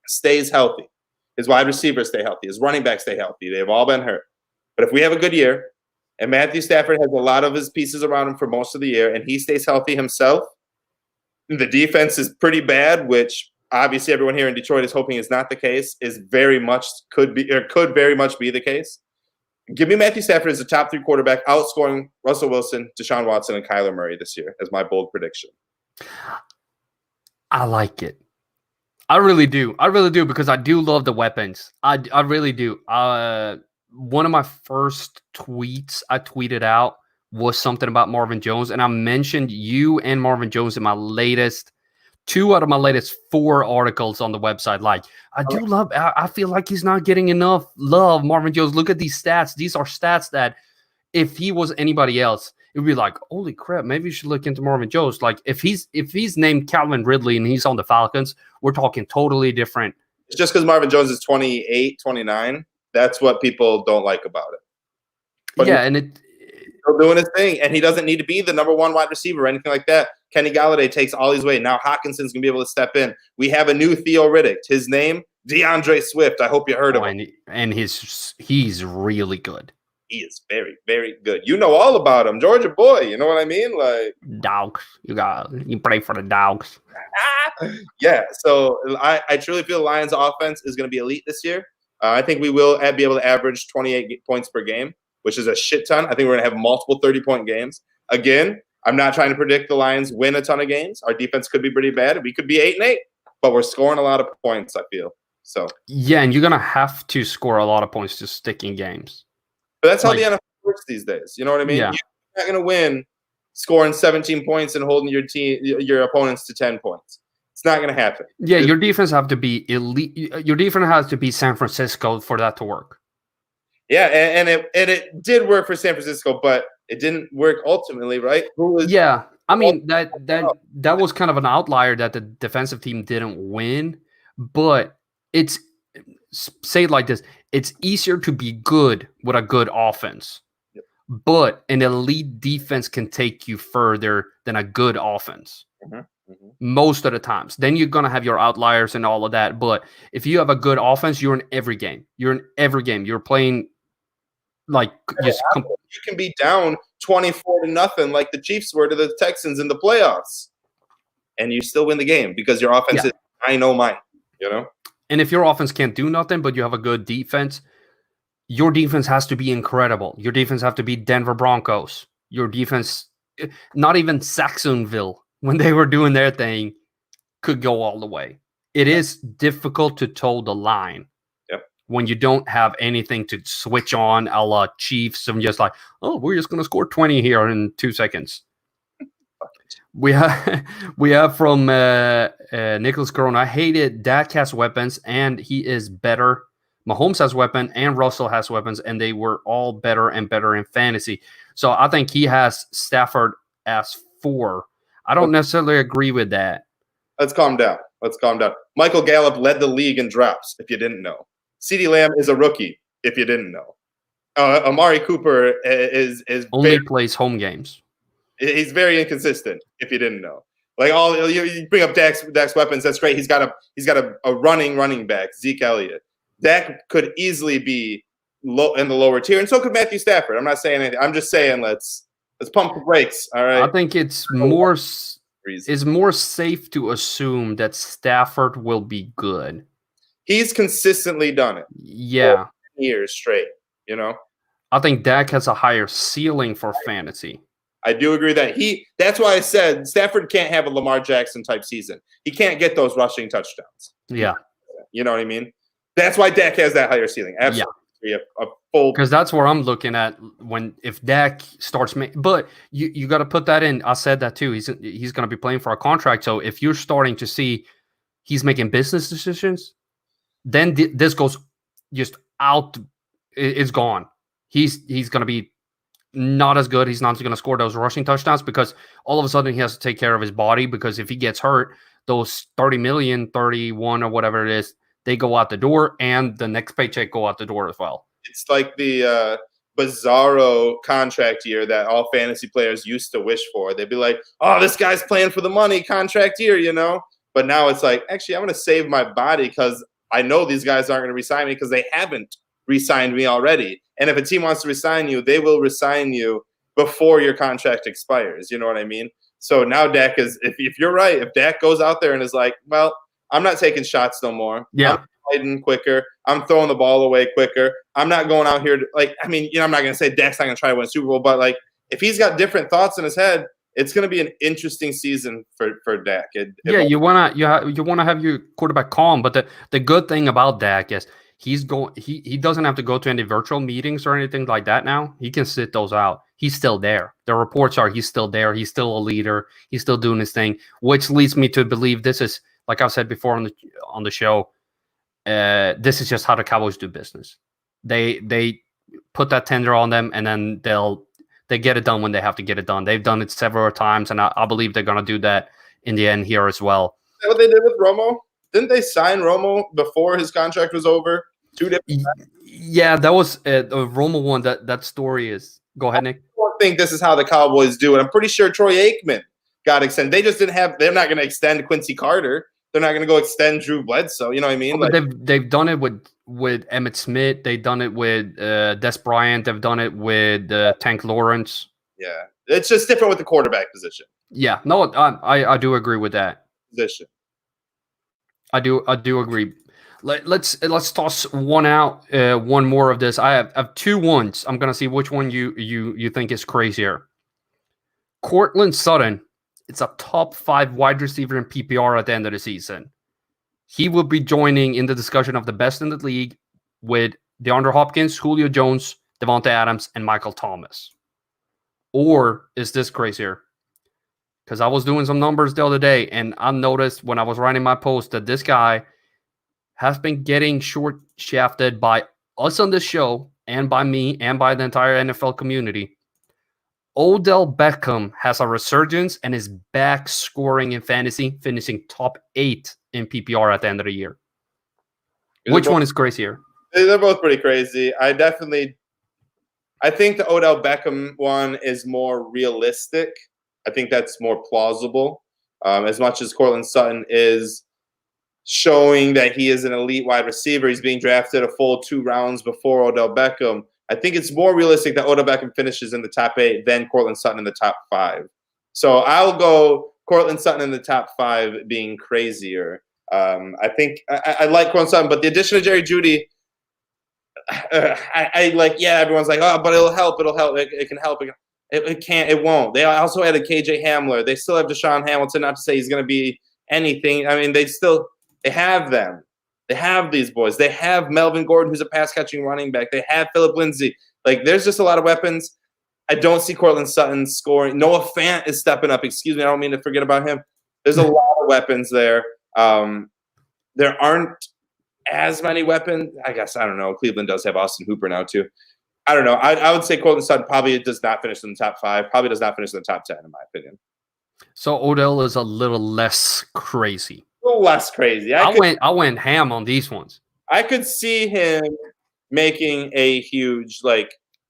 stays healthy. His wide receivers stay healthy. His running backs stay healthy. They've all been hurt. But if we have a good year, and Matthew Stafford has a lot of his pieces around him for most of the year, and he stays healthy himself, the defense is pretty bad, which obviously everyone here in Detroit is hoping is not the case, could very much be the case. Give me Matthew Stafford as a top 3 quarterback, outscoring Russell Wilson, Deshaun Watson, and Kyler Murray this year as my bold prediction.
I like it. I really do. I really do because I do love the weapons. I really do. One of my first tweets I tweeted out was something about Marvin Jones, and I mentioned you and Marvin Jones in my latest 2 out of my latest 4 articles on the website. Like, I feel like he's not getting enough love. Marvin Jones, look at these stats. These are stats that if he was anybody else, it would be like, holy crap, maybe you should look into Marvin Jones. Like, if he's named Calvin Ridley and he's on the Falcons, we're talking totally different.
It's just because Marvin Jones is 28, 29. That's what people don't like about it. But
yeah, and it's
still doing his thing, and he doesn't need to be the number 1 wide receiver or anything like that. Kenny Galladay takes all his weight. Now Hawkinson's going to be able to step in. We have a new Theo Riddick. His name, DeAndre Swift. I hope you heard of him.
And he's really good.
He is very, very good. You know all about him. Georgia boy. You know what I mean? Like,
dogs. You pray for the dogs.
Yeah. So I truly feel the Lions offense is going to be elite this year. I think we will be able to average 28 points per game, which is a shit ton. I think we're going to have multiple 30-point games. Again, I'm not trying to predict the Lions win a ton of games. Our defense could be pretty bad. We could be 8-8, but we're scoring a lot of points, I feel. So
yeah, and you're going to have to score a lot of points to stick in games.
But that's how the NFL works these days. You know what I mean?
Yeah.
You're not going to win scoring 17 points and holding your opponents to 10 points. It's not going to happen.
Yeah, your defense have to be elite. Your defense has to be San Francisco for that to work.
Yeah, and it did work for San Francisco, but it didn't work ultimately, right?
Yeah, I mean that was kind of an outlier that the defensive team didn't win, but it's say it like this: it's easier to be good with a good offense, but an elite defense can take you further than a good offense. Most of the times. Then you're going to have your outliers and all of that. But if you have a good offense, you're in every game. You're playing like
you can be down 24-0 like the Chiefs were to the Texans in the playoffs, and you still win the game because your offense is I know mine, you know?
And if your offense can't do nothing, but you have a good defense, your defense has to be incredible. Your defense have to be Denver Broncos. Your defense, not even Saxonville, when they were doing their thing, could go all the way. It is difficult to toe the line when you don't have anything to switch on a la Chiefs and just like, oh, we're just going to score 20 here in 2 seconds. We have from Nicholas Corona, I hated Dak has weapons and he is better. Mahomes has weapon and Russell has weapons, and they were all better and better in fantasy. So I think he has Stafford as 4. I don't necessarily agree with that.
Let's calm down. Michael Gallup led the league in drops, if you didn't know. CeeDee Lamb is a rookie, if you didn't know. Amari Cooper is
only plays home games.
He's very inconsistent, if you didn't know. Like you bring up Dak's weapons, that's great. He's got a running back, Zeke Elliott. Dak could easily be in the lower tier, and so could Matthew Stafford. I'm not saying anything. I'm just saying let's pump the brakes. All right.
I think it's more safe to assume that Stafford will be good.
He's consistently done it.
Yeah.
4 years straight,
I think Dak has a higher ceiling for fantasy.
I do agree that's why I said Stafford can't have a Lamar Jackson type season. He can't get those rushing touchdowns.
Yeah.
You know what I mean? That's why Dak has that higher ceiling. Absolutely. Yeah. A full,
because that's where I'm looking at if Dak starts making. But you got to put that in. I said that too. He's going to be playing for a contract. So if you're starting to see he's making business decisions, then this goes just out. It's gone. He's going to be not as good. He's not going to score those rushing touchdowns because all of a sudden he has to take care of his body, because if he gets hurt, those 30 million, 31 or whatever it is, they go out the door, and the next paycheck go out the door as well.
It's like the bizarro contract year that all fantasy players used to wish for. They'd be like, oh, this guy's playing for the money contract year, But now it's like, actually, I'm going to save my body because I know these guys aren't going to re-sign me because they haven't re-signed me already. And if a team wants to re-sign you, they will re-sign you before your contract expires. You know what I mean? So now Dak is, if you're right, if Dak goes out there and is like, well, I'm not taking shots no more.
Yeah.
I'm fighting quicker. I'm throwing the ball away quicker. I'm not going out here I'm not going to say Dak's not going to try to win a Super Bowl, but if he's got different thoughts in his head, it's going to be an interesting season for Dak.
You want to have your quarterback calm, but the good thing about Dak is he doesn't have to go to any virtual meetings or anything like that now. He can sit those out. He's still there. The reports are he's still there. He's still a leader. He's still doing his thing, which leads me to believe this is, like I've said before on the show, this is just how the Cowboys do business. They put that tender on them, and then they get it done when they have to get it done. They've done it several times, and I believe they're going to do that in the end here as well.
Is that what they did with Romo? Didn't they sign Romo before his contract was over? 2 different times?
Yeah, that was the Romo one. That story is. Go ahead, Nick.
I don't think this is how the Cowboys do it. I'm pretty sure Troy Aikman got extended. They just didn't have. They're not going to extend Quincy Carter. They're not going to go extend Drew Bledsoe. You know what I mean?
But they've done it with Emmitt Smith. They've done it with Des Bryant. They've done it with Tank Lawrence.
Yeah, it's just different with the quarterback position.
Yeah, no, I do agree with that
position.
I do agree. Let's toss one out. One more of this. I have 2 ones. I'm gonna see which one you think is crazier. Courtland Sutton. It's a top 5 wide receiver in PPR at the end of the season. He will be joining in the discussion of the best in the league with DeAndre Hopkins, Julio Jones, Devontae Adams, and Michael Thomas. Or is this crazier? Because I was doing some numbers the other day, and I noticed when I was writing my post that this guy has been getting short shafted by us on this show and by me and by the entire NFL community. Odell Beckham has a resurgence and is back scoring in fantasy, finishing top 8 in PPR at the end of the year. Which one is crazier?
They're both pretty crazy. I think the Odell Beckham one is more realistic. I think that's more plausible. As much as Courtland Sutton is showing that he is an elite wide receiver, he's being drafted a full 2 rounds before Odell Beckham. I think it's more realistic that Odell Beckham finishes in the top 8 than Courtland Sutton in the top 5. So I'll go Courtland Sutton in the top 5 being crazier. I think I like Courtland Sutton, but the addition of Jerry Jeudy, I like, yeah, everyone's like, oh, but it'll help. It can help. It can't. It won't. They also added KJ Hamler. They still have Deshaun Hamilton. Not to say he's going to be anything. I mean, they have them. They have these boys. They have Melvin Gordon, who's a pass-catching running back. They have Phillip Lindsay. There's just a lot of weapons. I don't see Courtland Sutton scoring. Noah Fant is stepping up. Excuse me. I don't mean to forget about him. There's a lot of weapons there. There aren't as many weapons. I guess, I don't know. Cleveland does have Austin Hooper now, too. I don't know. I would say Courtland Sutton probably does not finish in the top 5. Probably does not finish in the top 10, in my opinion.
So Odell is a little less crazy.
A little less crazy.
I went ham on these ones.
I could see him making a huge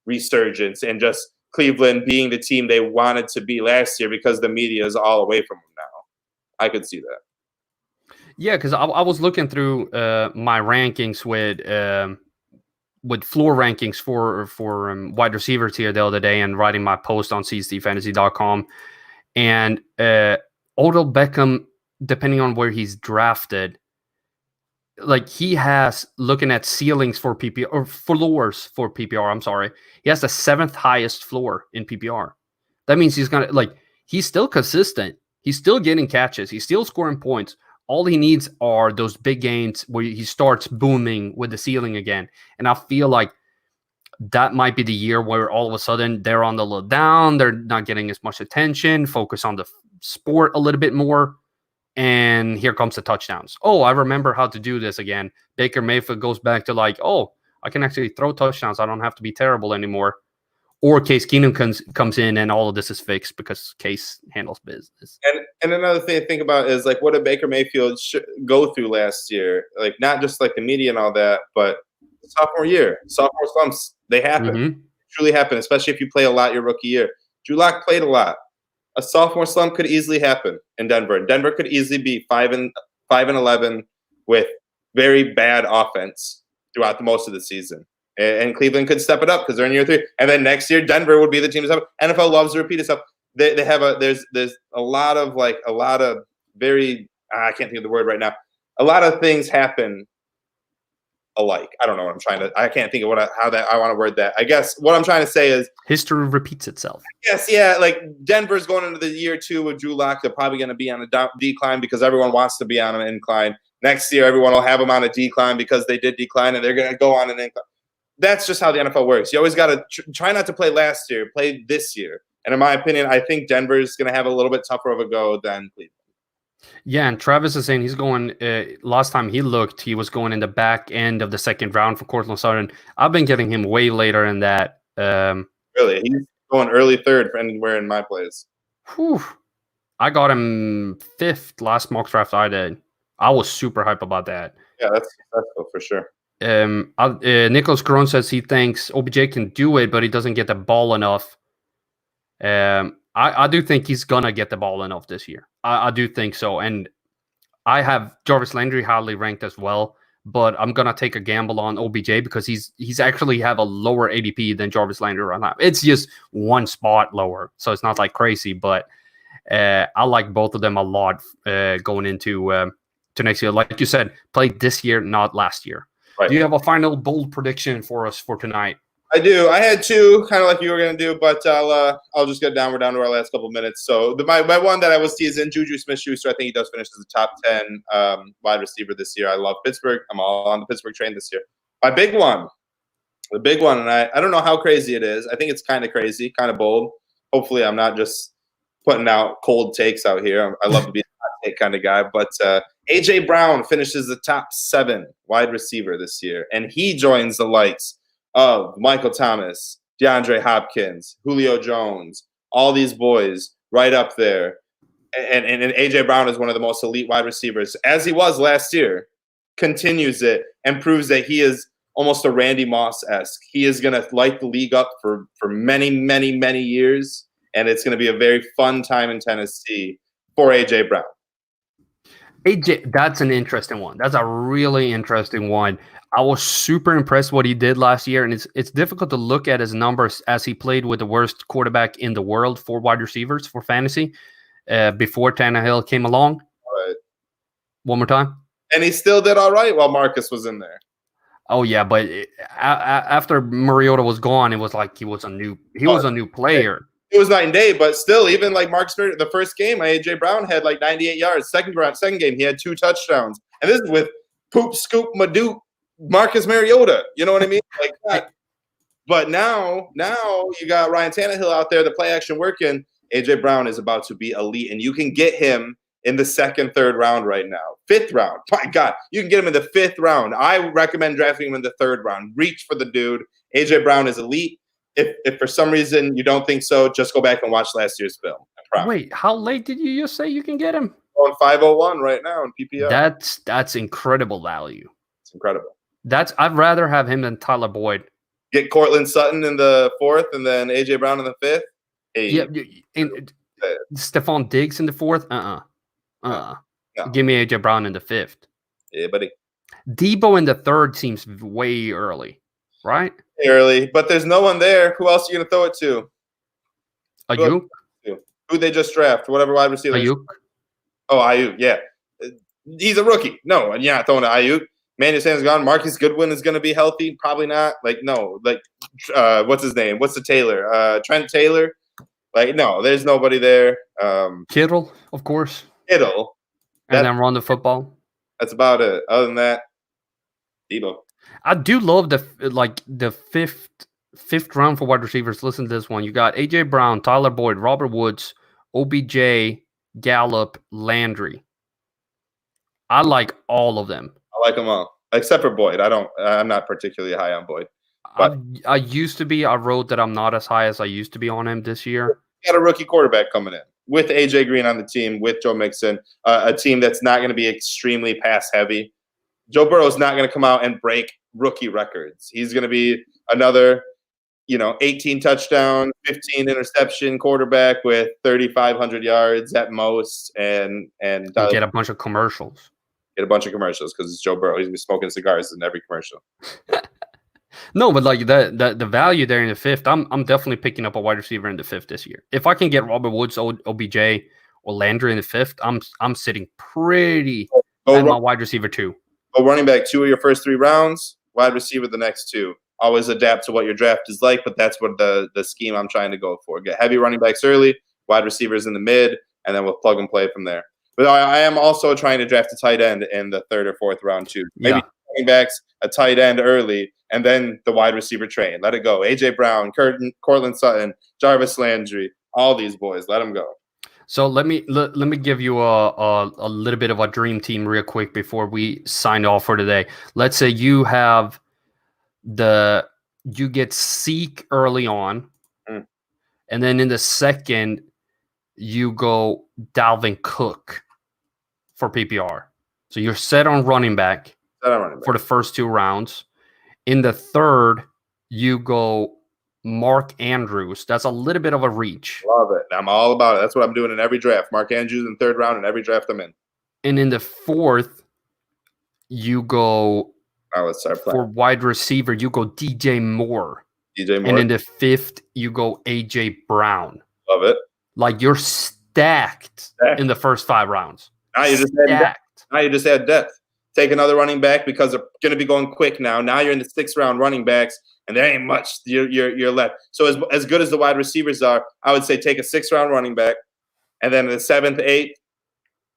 resurgence and just Cleveland being the team they wanted to be last year because the media is all away from him now. I could see that.
Yeah, because I was looking through my rankings with floor rankings for wide receivers here the other day and writing my post on csdfantasy.com. And Odell Beckham, depending on where he's drafted, like he has, looking at ceilings for PPR or floors for PPR, I'm sorry, he has the 7th highest floor in PPR. That means he's still consistent. He's still getting catches. He's still scoring points. All he needs are those big gains where he starts booming with the ceiling again. And I feel like that might be the year where all of a sudden they're on the low down. They're not getting as much attention, focus on the sport a little bit more. And here comes the touchdowns. Oh, I remember how to do this again. Baker Mayfield goes back to like, oh, I can actually throw touchdowns. I don't have to be terrible anymore. Or Case Keenum comes in and all of this is fixed because Case handles business.
And another thing to think about is like, what did Baker Mayfield go through last year? Like not just like the media and all that, but sophomore year, sophomore slumps, they happen.
Mm-hmm.
Truly happen, especially if you play a lot your rookie year. Drew Lock played a lot. A sophomore slump could easily happen in Denver. Denver could easily be 5-11 with very bad offense throughout the most of the season. And Cleveland could step it up because they're in year 3. And then next year, Denver would be the team to step up. NFL loves to repeat itself. They have there's a lot of very, I can't think of the word right now. A lot of things happen alike. I don't know what I can't think of how I want to word that. I guess what I'm trying to say is
history repeats itself.
Yes, yeah. Like Denver's going into the year 2 with Drew Lock. They're probably going to be on a decline because everyone wants to be on an incline. Next year, everyone will have them on a decline because they did decline and they're going to go on an incline. That's just how the NFL works. You always got to try not to play last year, play this year. And in my opinion, I think Denver's going to have a little bit tougher of a go than Cleveland.
Yeah, and Travis is saying he's going. Last time he looked, he was going in the back end of the 2nd round for Cortland Sutton. I've been getting him way later in that.
Really, he's going early 3rd for anywhere in my plays.
Whew. I got him 5th last mock draft I did. I was super hype about that.
Yeah, that's successful for sure.
Nicholas Caron says he thinks OBJ can do it, but he doesn't get the ball enough. I do think he's gonna get the ball enough this year. I do think so, and I have Jarvis Landry highly ranked as well. But I'm gonna take a gamble on OBJ because he's actually have a lower ADP than Jarvis Landry right now. It's just one spot lower, so it's not like crazy. But I like both of them a lot going into to next year. Like you said, play this year, not last year. Right. Do you have a final bold prediction for us for tonight?
I do. I had 2, kind of like you were going to do, but I'll just get down. We're down to our last couple minutes. So my one that I was teasing, Juju Smith-Schuster, I think he does finish as a top 10 wide receiver this year. I love Pittsburgh. I'm all on the Pittsburgh train this year. My big one, and I don't know how crazy it is. I think it's kind of crazy, kind of bold. Hopefully I'm not just putting out cold takes out here. I love to be a hot take kind of guy, but A.J. Brown finishes the top 7 wide receiver this year, and he joins the likes of Michael Thomas, DeAndre Hopkins, Julio Jones, all these boys right up there. And A.J. Brown is one of the most elite wide receivers, as he was last year, continues it and proves that he is almost a Randy Moss-esque. He is going to light the league up for many, many, many years, and it's going to be a very fun time in Tennessee for A.J. Brown.
AJ, that's an interesting one. That's a really interesting one. I was super impressed what he did last year, and it's difficult to look at his numbers as he played with the worst quarterback in the world for wide receivers for fantasy before Tannehill came along.
All right.
One more time.
And he still did all right while Marcus was in there.
Oh yeah, but after Mariota was gone, it was like he was a new player.
It was night and day, but still, even like Marcus Mariota, the first game, A.J. Brown had like 98 yards. Second game, he had 2 touchdowns. And this is with Poop Scoop Maduke, Marcus Mariota. You know what I mean? Like that. But now you got Ryan Tannehill out there, the play action working. A.J. Brown is about to be elite, and you can get him in the 2nd, 3rd round right now. 5th round. My God, you can get him in the 5th round. I recommend drafting him in the 3rd round. Reach for the dude. A.J. Brown is elite. If for some reason you don't think so, just go back and watch last year's film.
Wait, how late did you just say you can get him?
On 501 right now in PPR.
That's incredible value.
It's incredible.
I'd rather have him than Tyler Boyd.
Get Cortland Sutton in the 4th and then A.J. Brown in the 5th. Hey.
Yeah, and Stephon Diggs in the 4th. No. Give me A.J. Brown in the 5th.
Yeah, buddy.
Debo in the 3rd seems way early. right?
Early, but there's no one there. Who else are you going to throw it to?
Ayuk?
Who they just draft? Whatever wide receiver.
Ayuk?
Oh, Ayuk, yeah. He's a rookie. No, and you're not throwing to Ayuk. Manuel Sanders gone. Marcus Goodwin is going to be healthy. Probably not. Like, no. Like, what's his name? What's the Taylor? Trent Taylor? Like, no, there's nobody there.
Kittle, of course.
Kittle.
And then run the football.
That's about it. Other than that, Debo.
I do love the fifth round for wide receivers. Listen to this one. You got A.J. Brown, Tyler Boyd, Robert Woods, OBJ, Gallup, Landry. I like all of them.
I like them all, except for Boyd. I'm not particularly high on Boyd. But
I used to be. I wrote that I'm not as high as I used to be on him this year.
Got a rookie quarterback coming in with AJ Green on the team, with Joe Mixon, a team that's not going to be extremely pass heavy. Joe Burrow's not going to come out and break rookie records. He's going to be another, 18 touchdown, 15 interception quarterback with 3,500 yards at most, and
get a bunch of commercials.
Get a bunch of commercials because it's Joe Burrow. He's gonna be smoking cigars in every commercial.
No, but like the value there in the fifth, I'm definitely picking up a wide receiver in the fifth this year. If I can get Robert Woods, OBJ, or Landry in the fifth, I'm sitting pretty at my wide receiver 2.
Go running back 2 of your first 3 rounds, wide receiver the next 2. Always adapt to what your draft is like, but that's what the scheme I'm trying to go for. Get heavy running backs early, wide receivers in the mid, and then we'll plug and play from there. But I am also trying to draft a tight end in the 3rd or 4th round too. Maybe running backs, a tight end early, and then the wide receiver train. Let it go. A.J. Brown, Cortland Sutton, Jarvis Landry, all these boys. Let them go.
So let me give you a little bit of a dream team real quick before we sign off for today. Let's say you have you get Zeke early on, and then in the second you go Dalvin Cook for PPR. So you're set on running back for the first 2 rounds. In the third, you go Mark Andrews. That's a little bit of a reach.
Love it. I'm all about it. That's what I'm doing in every draft. Mark Andrews in the 3rd round in every draft I'm in.
And in the 4th, you go for wide receiver, you go DJ Moore. And in the 5th, you go A.J. Brown.
Love it.
Like you're stacked in the first 5 rounds.
Now you just add depth. Take another running back because they're going to be going quick now. Now you're in the 6th round running backs, and there ain't much you're left. So as good as the wide receivers are, I would say take a 6th round running back, and then the 7th, 8th,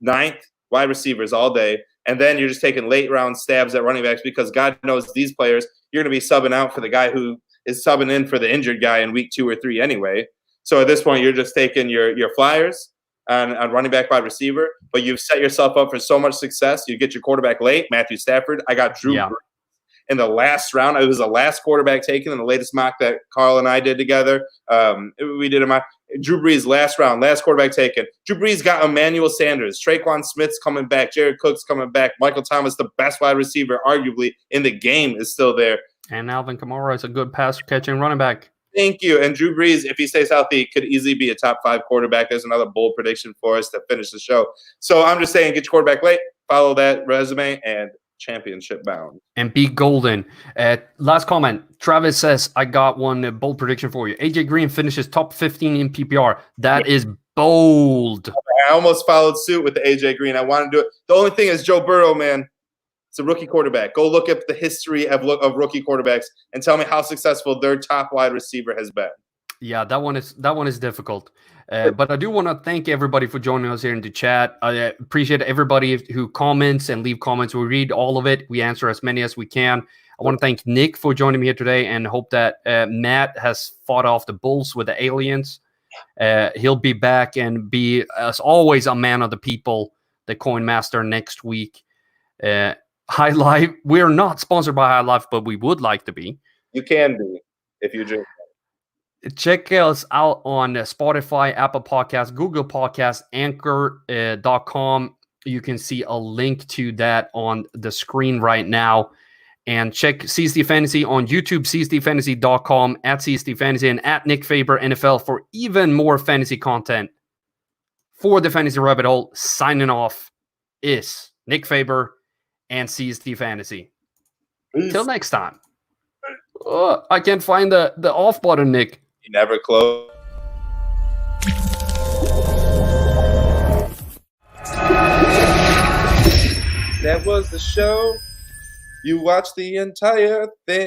9th wide receivers all day, and then you're just taking late round stabs at running backs because God knows these players you're going to be subbing out for the guy who is subbing in for the injured guy in week 2 or 3 anyway. So at this point, you're just taking your flyers on running back, wide receiver, but you've set yourself up for so much success. You get your quarterback late, Matthew Stafford. I got Drew Brees in the last round. It was the last quarterback taken in the latest mock that Carl and I did together. We did a mock. Drew Brees last round, last quarterback taken. Drew Brees got Emmanuel Sanders. Traquan Smith's coming back. Jared Cook's coming back. Michael Thomas, the best wide receiver, arguably, in the game, is still there.
And Alvin Kamara is a good pass-catching running back.
Thank you. And Drew Brees, if he stays healthy, could easily be a top 5 quarterback. There's another bold prediction for us to finish the show. So I'm just saying, get your quarterback late, follow that resume, and championship bound.
And be golden. Last comment. Travis says, I got one bold prediction for you. AJ Green finishes top 15 in PPR. That is bold.
I almost followed suit with the AJ Green. I want to do it. The only thing is Joe Burrow, man. It's a rookie quarterback. Go look up the history of rookie quarterbacks and tell me how successful their top wide receiver has been.
Yeah, that one is difficult. But I do want to thank everybody for joining us here in the chat. I appreciate everybody who comments and leave comments. We read all of it. We answer as many as we can. I want to thank Nick for joining me here today and hope that Matt has fought off the bulls with the aliens. He'll be back and be, as always, a man of the people, the Coin Master next week. High Life. We're not sponsored by High Life, but we would like to be.
You can be if you drink.
Check us out on Spotify, Apple Podcasts, Google Podcasts, Anchor.com. You can see a link to that on the screen right now. And check CSD Fantasy on YouTube, CSDFantasy.com, at CSD Fantasy, and at Nick Faber NFL for even more fantasy content. For the Fantasy Rabbit Hole, signing off is Nick Faber and CSD Fantasy. Till next time. I can't find the off button, Nick.
You never close. That was the show. You watched the entire thing.